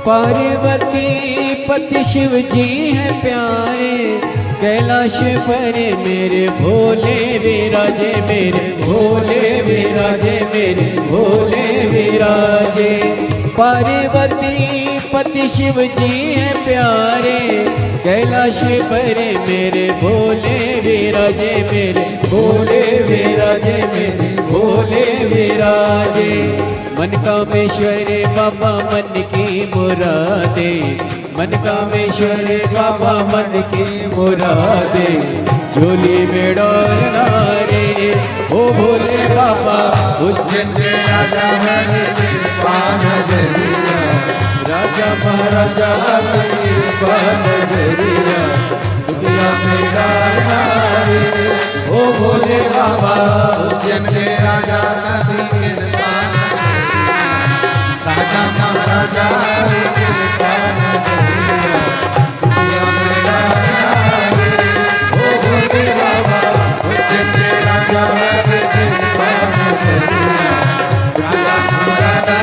पार्वती पति शिव जी हैं प्यारे, कैलाश पर मेरे भोले विराजे, मेरे भोले विराजे, मेरे भोले विराजे। पार्वती पति शिव जी हैं प्यारे, कैलाश पर मेरे भोले विराजे, मेरे भोले विराजे, मेरे भोले विराजे। मन कामेश्वर बाबा मन की मुरादे, मन कामेश्वर बाबा मन की मुरादे, झोली में डालना रे ओ भोले बाबा। उज्जैन के राजा हरे नजरिया, राजा महाराजा नजरिया, दुनिया में डालना रे ओ भोले बाबा। उज्जैन के राजा राजा महाराजा कृपा नजरिया, दुनिया में डालना रे ओ भोले बाबा। उज्जैन के राजा कृपा नजरिया, राजा महाराजा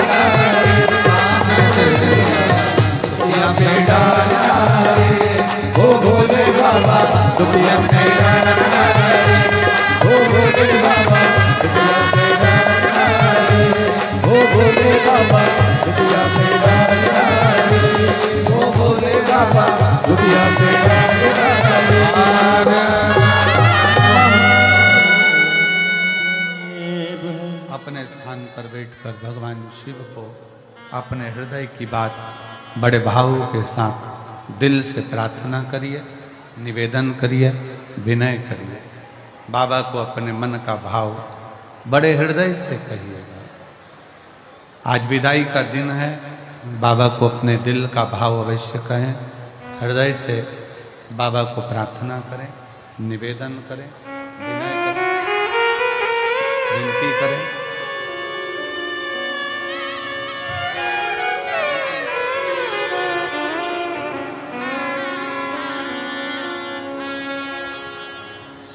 कृपा नजरिया, दुनिया में डालना रे ओ भोले बाबा। दुनिया में डालना रे ओ भोले बाबा, दुनिया में डालना रे ओ भोले बाबा, दुनिया में डालना रे ओ भोले बाबा, दुनिया में डालना रे। अपने स्थान पर बैठकर भगवान शिव को अपने हृदय की बात बड़े भाव के साथ दिल से प्रार्थना करिए, निवेदन करिए, विनय करिए। बाबा को अपने मन का भाव बड़े हृदय से कहिएगा। आज विदाई का दिन है, बाबा को अपने दिल का भाव अवश्य कहें, हृदय से बाबा को प्रार्थना करें, निवेदन करें, विनय करें, विनती करें।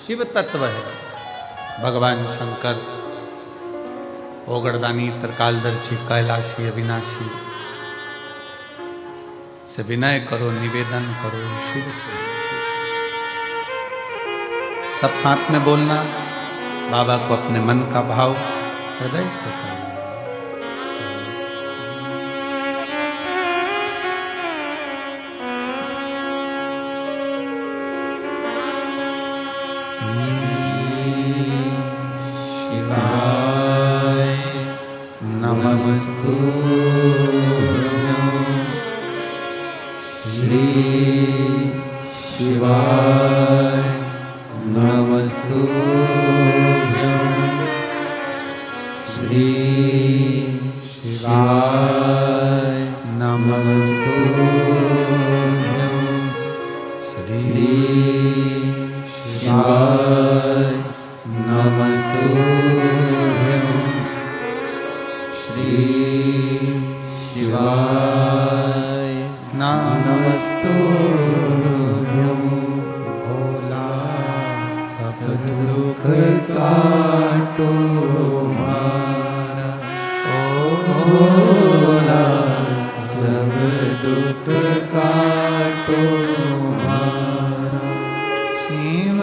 शिव तत्व है भगवान शंकर, ओगरदानी, त्रिकालदर्शी, कैलाशी, अविनाशी से विनय करो, निवेदन करो शिव से। सब साथ में बोलना, बाबा को अपने मन का भाव हृदय से करना। नमस्तुभ्यं श्री शिवाय नमस्तुभ्यं श्री शिवाय नमस्तुभ्यं श्री शिवाय नमस्तुभ्यं श्री शिवाय नमस्तुभ्यं भोला सब दुख काटो मारा ओ भोला सब दुख काटो मारा शिव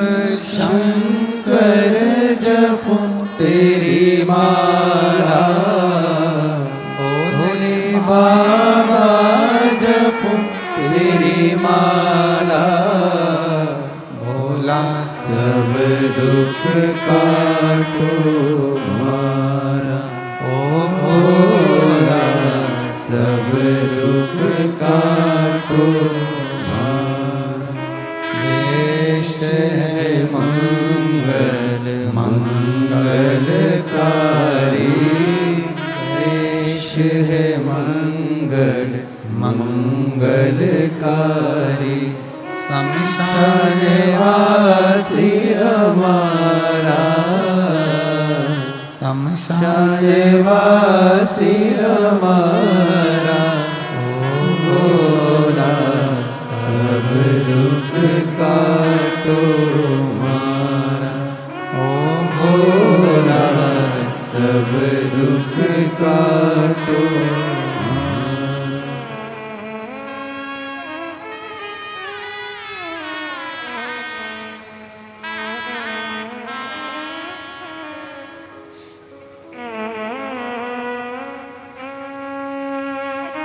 शंकर जपूं तेरी माला भोले बाबा जपूं तेरी माला भोला सब दुख काटो मारा ओ भोला सब दुख काटो मारा देश है मंगल मंगलकारी देश है मंगल मंगलकारी शमशान वासी हमारा शमशान वासी हमारा ओ भोला सब दुख काटो मारा ओ भोला सब दुख काटो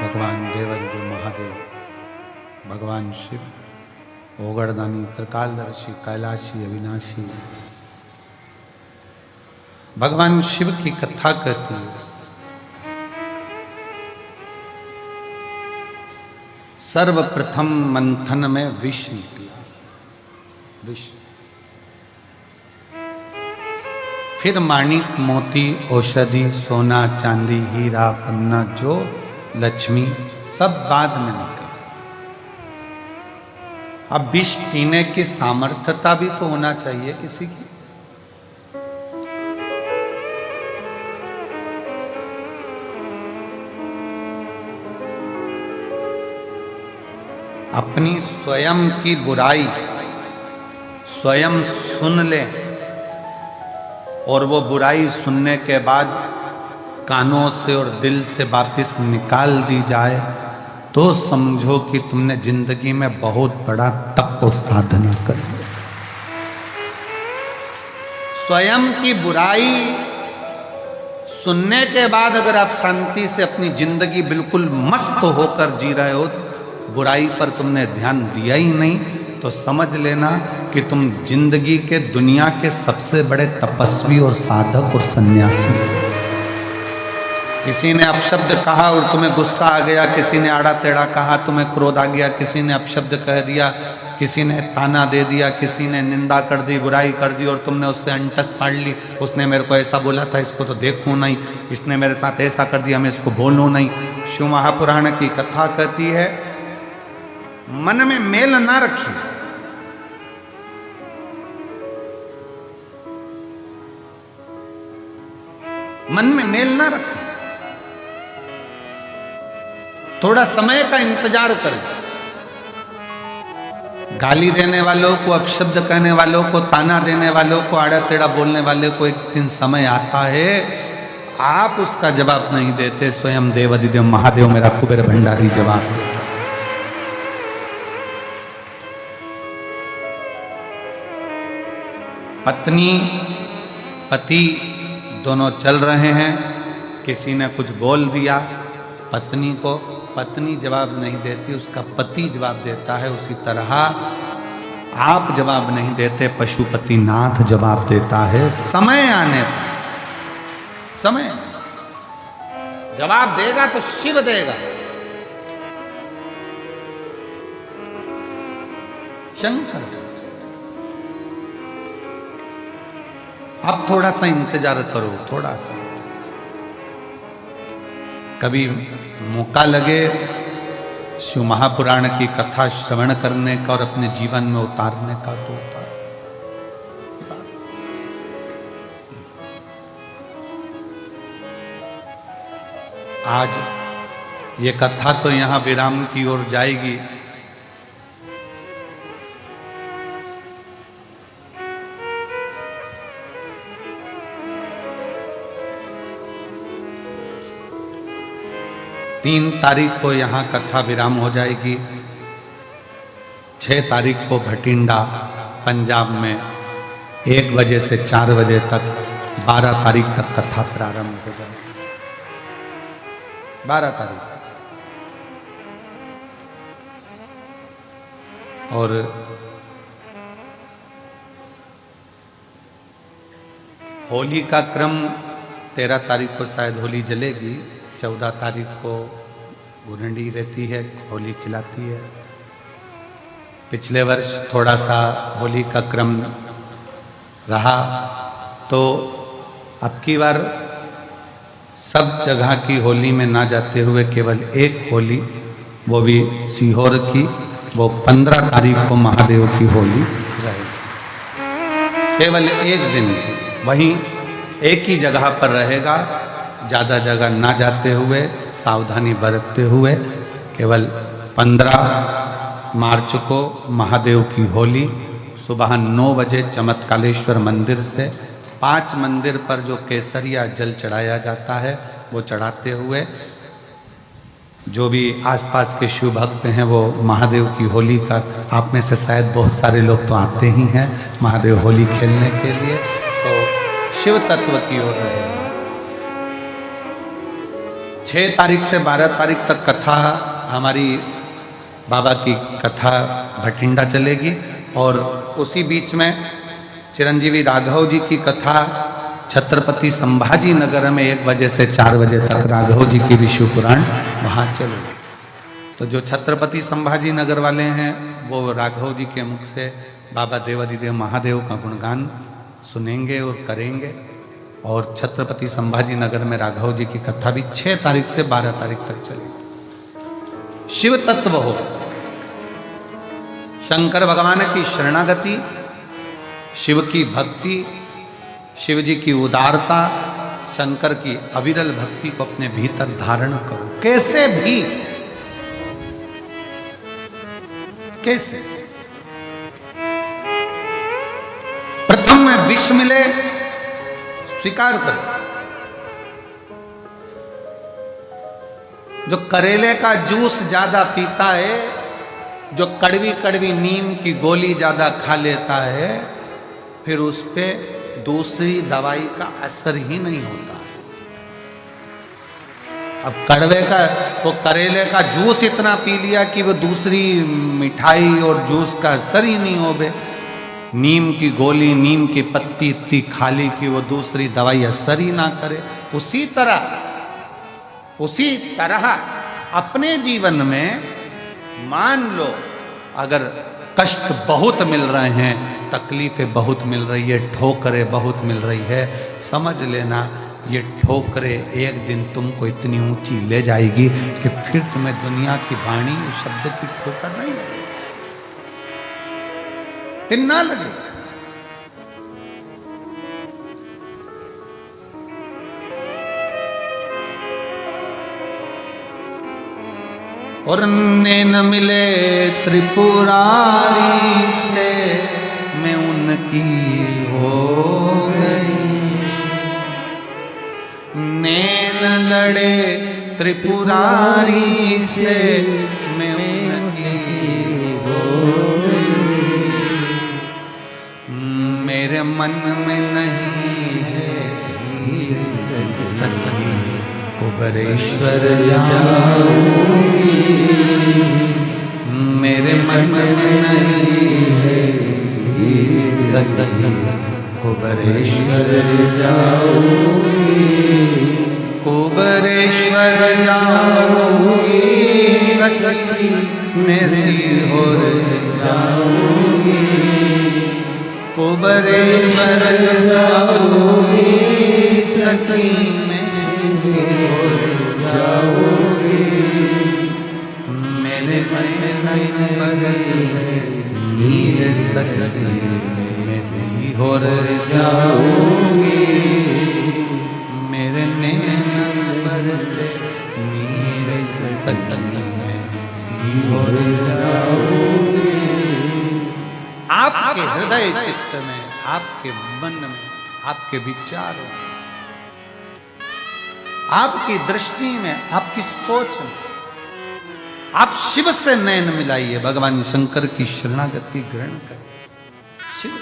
भगवान देवादिदेव महादेव, भगवान शिव, ओगड़दानी, त्रिकालदर्शी, कैलाशी, अविनाशी, भगवान शिव की कथा कहती है। सर्वप्रथम मंथन में विष निकला, विष, फिर माणिक, मोती, औषधि, सोना, चांदी, हीरा, पन्ना, जो लक्ष्मी, सब बाद में निकला। अब विष पीने की सामर्थ्यता भी तो होना चाहिए किसी की। अपनी स्वयं की बुराई स्वयं सुन ले और वो बुराई सुनने के बाद कानों से और दिल से वापस निकाल दी जाए तो समझो कि तुमने जिंदगी में बहुत बड़ा तप और साधना कर ली। स्वयं की बुराई सुनने के बाद अगर आप शांति से अपनी जिंदगी बिल्कुल मस्त होकर जी रहे हो, बुराई पर तुमने ध्यान दिया ही नहीं, तो समझ लेना कि तुम जिंदगी के दुनिया के सबसे बड़े तपस्वी और साधक और सन्यासी। किसी ने अपशब्द कहा और तुम्हें गुस्सा आ गया, किसी ने आड़ा टेढ़ा कहा, तुम्हें क्रोध आ गया, किसी ने अपशब्द कह दिया, किसी ने ताना दे दिया, किसी ने निंदा कर दी, बुराई कर दी और तुमने उससे अंटस पाड़ ली। उसने मेरे को ऐसा बोला था, इसको तो देखूं नहीं, इसने मेरे साथ ऐसा कर दिया, मैं इसको बोलूं नहीं। शिव महापुराण की कथा कहती है, मन में मेल ना रखिए, मन में मेल ना रखें, थोड़ा समय का इंतजार करें। गाली देने वालों को, अपशब्द कहने वालों को, ताना देने वालों को, आड़ा टेढ़ा बोलने वाले को एक दिन समय आता है, आप उसका जवाब नहीं देते, स्वयं देवादिदेव महादेव मेरा कुबेर भंडारी जवाब देता। पत्नी पति दोनों चल रहे हैं, किसी ने कुछ बोल दिया पत्नी को, पत्नी जवाब नहीं देती, उसका पति जवाब देता है। उसी तरह आप जवाब नहीं देते, पशुपतिनाथ जवाब देता है समय आने पर। समय जवाब देगा तो शिव देगा। शंकर। अब थोड़ा सा इंतजार करो, थोड़ा सा कभी मौका लगे शिव महापुराण की कथा श्रवण करने का और अपने जीवन में उतारने का तो उतार। आज ये कथा तो यहां विराम की ओर जाएगी। तीन तारीख को यहाँ कथा विराम हो जाएगी। 6 तारीख को भटिंडा पंजाब में 1 बजे से 4 बजे तक 12 तारीख तक कथा प्रारंभ हो जाएगी। 12 तारीख और होली का क्रम 13 तारीख को शायद होली जलेगी। 14 तारीख को गुरंडी रहती है, होली खिलाती है। पिछले वर्ष थोड़ा सा होली का क्रम रहा तो अब की बार सब जगह की होली में ना जाते हुए केवल एक होली, वो भी सीहोर की, वो 15 तारीख को महादेव की होली रहेगी। केवल एक दिन वहीं एक ही जगह पर रहेगा, ज़्यादा जगह ना जाते हुए, सावधानी बरतते हुए। केवल 15 मार्च को महादेव की होली सुबह 9 बजे चमत्कालेश्वर मंदिर से 5 मंदिर पर जो केसरिया जल चढ़ाया जाता है वो चढ़ाते हुए जो भी आसपास के शिव भक्त हैं वो महादेव की होली का, आप में से शायद बहुत सारे लोग तो आते ही हैं महादेव होली खेलने के लिए, तो शिव तत्व की ओर रहेगा। 6 तारीख से 12 तारीख तक कथा, हमारी बाबा की कथा भटिंडा चलेगी और उसी बीच में चिरंजीवी राघव जी की कथा छत्रपति संभाजी नगर में 1 बजे से 4 बजे तक राघव जी की विष्णु पुराण वहाँ चलेगी। तो जो छत्रपति संभाजी नगर वाले हैं वो राघव जी के मुख से बाबा देवाधिदेव महादेव का गुणगान सुनेंगे और करेंगे। और छत्रपति संभाजी नगर में राघव जी की कथा भी 6 तारीख से 12 तारीख तक चलेगी। शिव तत्व हो, शंकर भगवान की शरणागति, शिव की भक्ति, शिव जी की उदारता, शंकर की अविरल भक्ति को अपने भीतर धारण करो। कैसे भी, कैसे प्रथम में विष मिले स्वीकार करो। जो करेले का जूस ज्यादा पीता है, जो कड़वी कड़वी नीम की गोली ज्यादा खा लेता है, फिर उस पे दूसरी दवाई का असर ही नहीं होता है। अब कड़वे का तो करेले का जूस इतना पी लिया कि वो दूसरी मिठाई और जूस का असर ही नहीं हो बे। नीम की गोली, नीम की पत्ती इतनी खा ली कि वो दूसरी दवाई असर ही ना करे। उसी तरह अपने जीवन में मान लो अगर कष्ट बहुत मिल रहे हैं, तकलीफें बहुत मिल रही है, ठोकरें बहुत मिल रही है, समझ लेना ये ठोकरें एक दिन तुमको इतनी ऊंची ले जाएगी कि फिर तुम्हें दुनिया की वाणी शब्द की ठोकर नहीं लगेगी, फिर ना लगे। और नैन मिले त्रिपुरारी से मैं उनकी हो गई, नैन लड़े त्रिपुरारी से मैं उनकी हो गई, मेरे मन में नहीं है सखी कुबरेश्वर जाऊंगी, मेरे मन में नहीं है सखी कुबरेश्वर जाऊंगी, कुबरेश्वर जाऊंगी सखी मैं सीहोर जाऊंगी, कुबरेश्वर जाऊंगी सखी मैं सीहोर जाऊंगी, मेरे नीर सखी मैं सीहोर जाऊंगी, मेरे नैन से नीर सखी मैं सीहोर जाऊंगी। आपके हृदय चित्त में, आपके मन में, आपके विचारों में, आपकी दृष्टि में, आपकी सोच में आप शिव से नयन मिलाइए, भगवान शंकर की शरणागति ग्रहण करें। शिव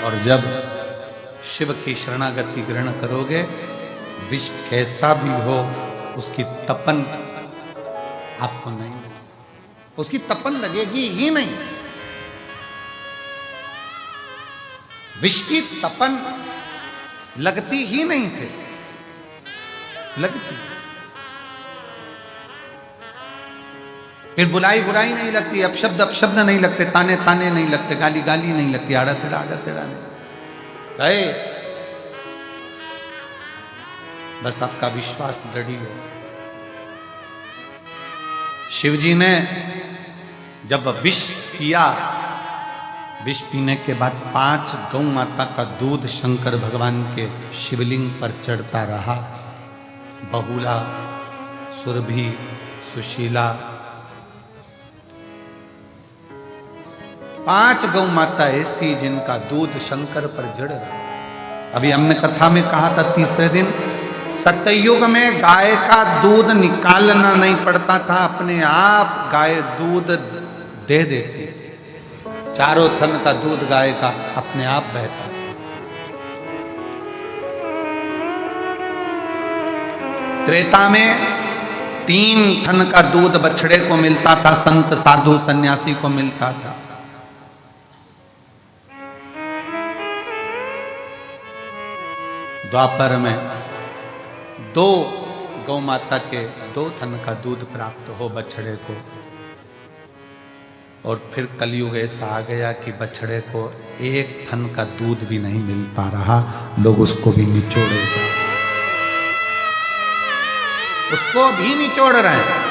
और जब शिव की शरणागति ग्रहण करोगे, विष कैसा भी हो उसकी तपन आपको नहीं मिलेगी, उसकी तपन लगेगी ही नहीं। विष की तपन लगती ही नहीं थे, लगती फिर बुलाई बुराई नहीं लगती, अपशब्द अपशब्द नहीं लगते, ताने ताने नहीं लगते, गाली गाली नहीं लगती, आड़ा टेढ़ा नहीं गए। बस आपका विश्वास दृढ़ हो। शिवजी ने जब विष पिया, विष पीने के बाद 5 गौ माता का दूध शंकर भगवान के शिवलिंग पर चढ़ता रहा। बहुला, सुरभि, सुशीला, 5 गौ माता ऐसी जिनका दूध शंकर पर जड़ रहा। अभी हमने कथा में कहा था तीसरे दिन, सतयुग में गाय का दूध निकालना नहीं पड़ता था, अपने आप गाय दूध दे देती थी। चारों थन का दूध गाय का अपने आप बहता। त्रेता में 3 थन का दूध बछड़े को मिलता था, संत साधु सन्यासी को मिलता था। द्वापर में 2 गौ माता के 2 थन का दूध प्राप्त हो बछड़े को। और फिर कलयुग ऐसा आ गया कि बछड़े को 1 थन का दूध भी नहीं मिल पा रहा, लोग उसको भी निचोड़े जा, उसको भी निचोड़ रहे हैं।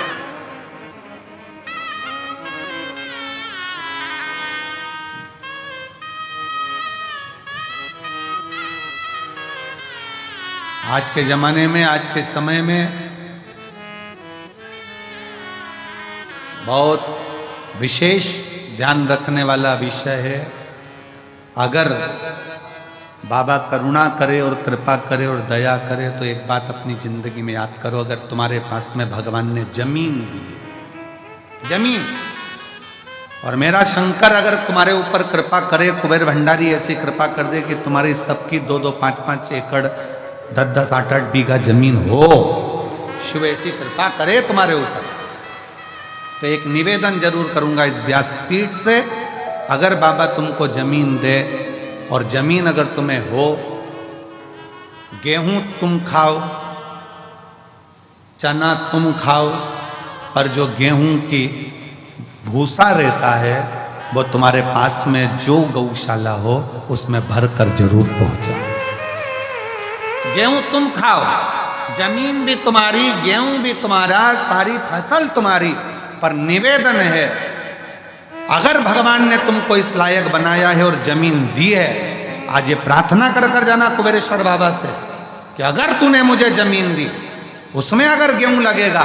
आज के जमाने में, आज के समय में बहुत विशेष ध्यान रखने वाला विषय है। अगर बाबा करुणा करे और कृपा करे और दया करे तो एक बात अपनी जिंदगी में याद करो, अगर तुम्हारे पास में भगवान ने जमीन दी, जमीन, और मेरा शंकर अगर तुम्हारे ऊपर कृपा करे, कुबेर भंडारी ऐसी कृपा कर दे कि तुम्हारी सबकी 2-2, 5-5 एकड़, 10-10, 8-8 बीघा जमीन हो, शिव ऐसी कृपा करे तुम्हारे ऊपर, तो एक निवेदन जरूर करूंगा इस व्यासपीठ से, अगर बाबा तुमको जमीन दे और जमीन अगर तुम्हें हो, गेहूं तुम खाओ, चना तुम खाओ, पर जो गेहूं की भूसा रहता है वो तुम्हारे पास में जो गौशाला हो उसमें भरकर जरूर पहुंचाओ। गेहूं तुम खाओ, जमीन भी तुम्हारी, गेहूं भी तुम्हारा, सारी फसल तुम्हारी, पर निवेदन है, अगर भगवान ने तुमको इस लायक बनाया है और जमीन दी है, आज ये प्रार्थना कर कर जाना कुबेरेश्वर बाबा से कि अगर तूने मुझे जमीन दी, उसमें अगर गेहूं लगेगा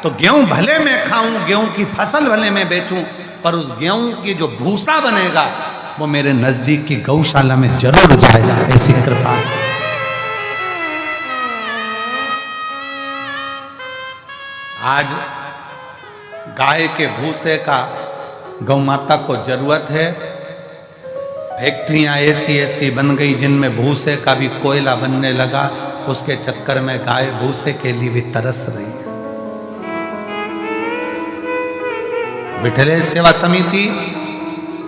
तो गेहूं भले मैं खाऊं, गेहूं की फसल भले मैं बेचूं, पर उस गेहूं की जो भूसा बनेगा वो मेरे नजदीक की गौशाला में जरूर जाएगा। ऐसी कृपा। आज गाय के भूसे का गौ माता को जरूरत है। फैक्ट्रियां ऐसी ऐसी बन गई जिनमें भूसे का भी कोयला बनने लगा, उसके चक्कर में गाय भूसे के लिए भी तरस रही है। विठलेश सेवा समिति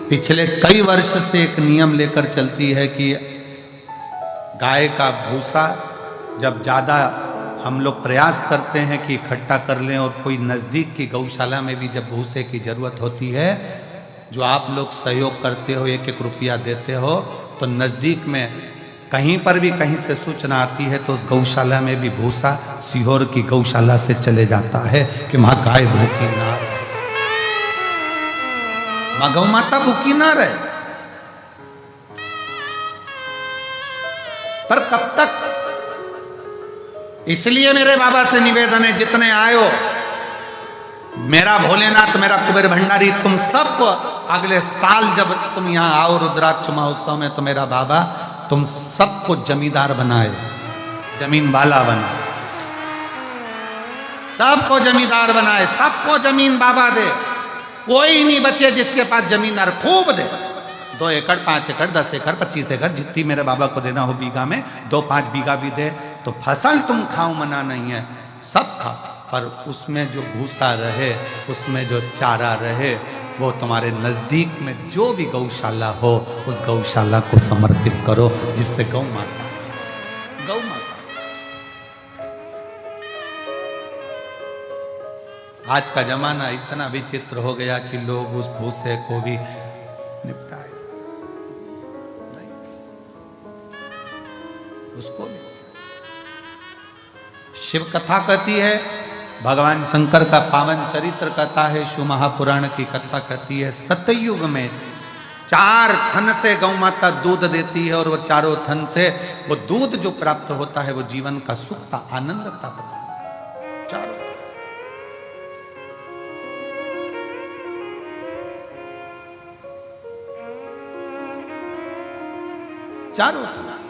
पिछले कई वर्ष से एक नियम लेकर चलती है कि गाय का भूसा जब ज़्यादा हम लोग प्रयास करते हैं कि इकट्ठा कर लें, और कोई नज़दीक की गौशाला में भी जब भूसे की ज़रूरत होती है, जो आप लोग सहयोग करते हो, 1-1 रुपया देते हो, तो नज़दीक में कहीं पर भी कहीं से सूचना आती है तो उस गौशाला में भी भूसा सीहोर की गौशाला से चले जाता है कि वहां गाय भूखी ना रहे, वहां गौ माता भूखी ना रहे। पर कब तक? इसलिए मेरे बाबा से निवेदन है, जितने आयो, मेरा भोलेनाथ, मेरा कुबेर भंडारी, तुम सबको अगले साल जब तुम यहां आओ रुद्राक्ष महोत्सव में, तो मेरा बाबा तुम सबको जमींदार बनाए, जमीन वाला बनाए, सबको जमींदार बनाए, सबको जमीन बाबा दे, कोई नहीं बचे जिसके पास जमीन ना, खूब दे, 2 एकड़, 5 एकड़, 10 एकड़, 25 एकड़, जितनी मेरे बाबा को देना हो बीघा में, 2-5 बीघा भी दे, तो फसल तुम खाओ, मना नहीं है, सब खाओ, पर उसमें जो भूसा रहे, उसमें जो चारा रहे, वो तुम्हारे नजदीक में जो भी गौशाला हो, उस गौशाला को समर्पित करो, जिससे गौ माता, गौ माता। आज का जमाना इतना विचित्र हो गया कि लोग उस भूसे को भी निपटाए, उसको भी। शिव कथा कहती है, भगवान शंकर का पावन चरित्र कहता है, शिव महापुराण की कथा कहती है, सतयुग में 4 थन से गौ माता दूध देती है, और वो चारों थन से वो दूध जो प्राप्त होता है, वो जीवन का सुख का आनंद का प्रदान चारों थन से। चारों थन से।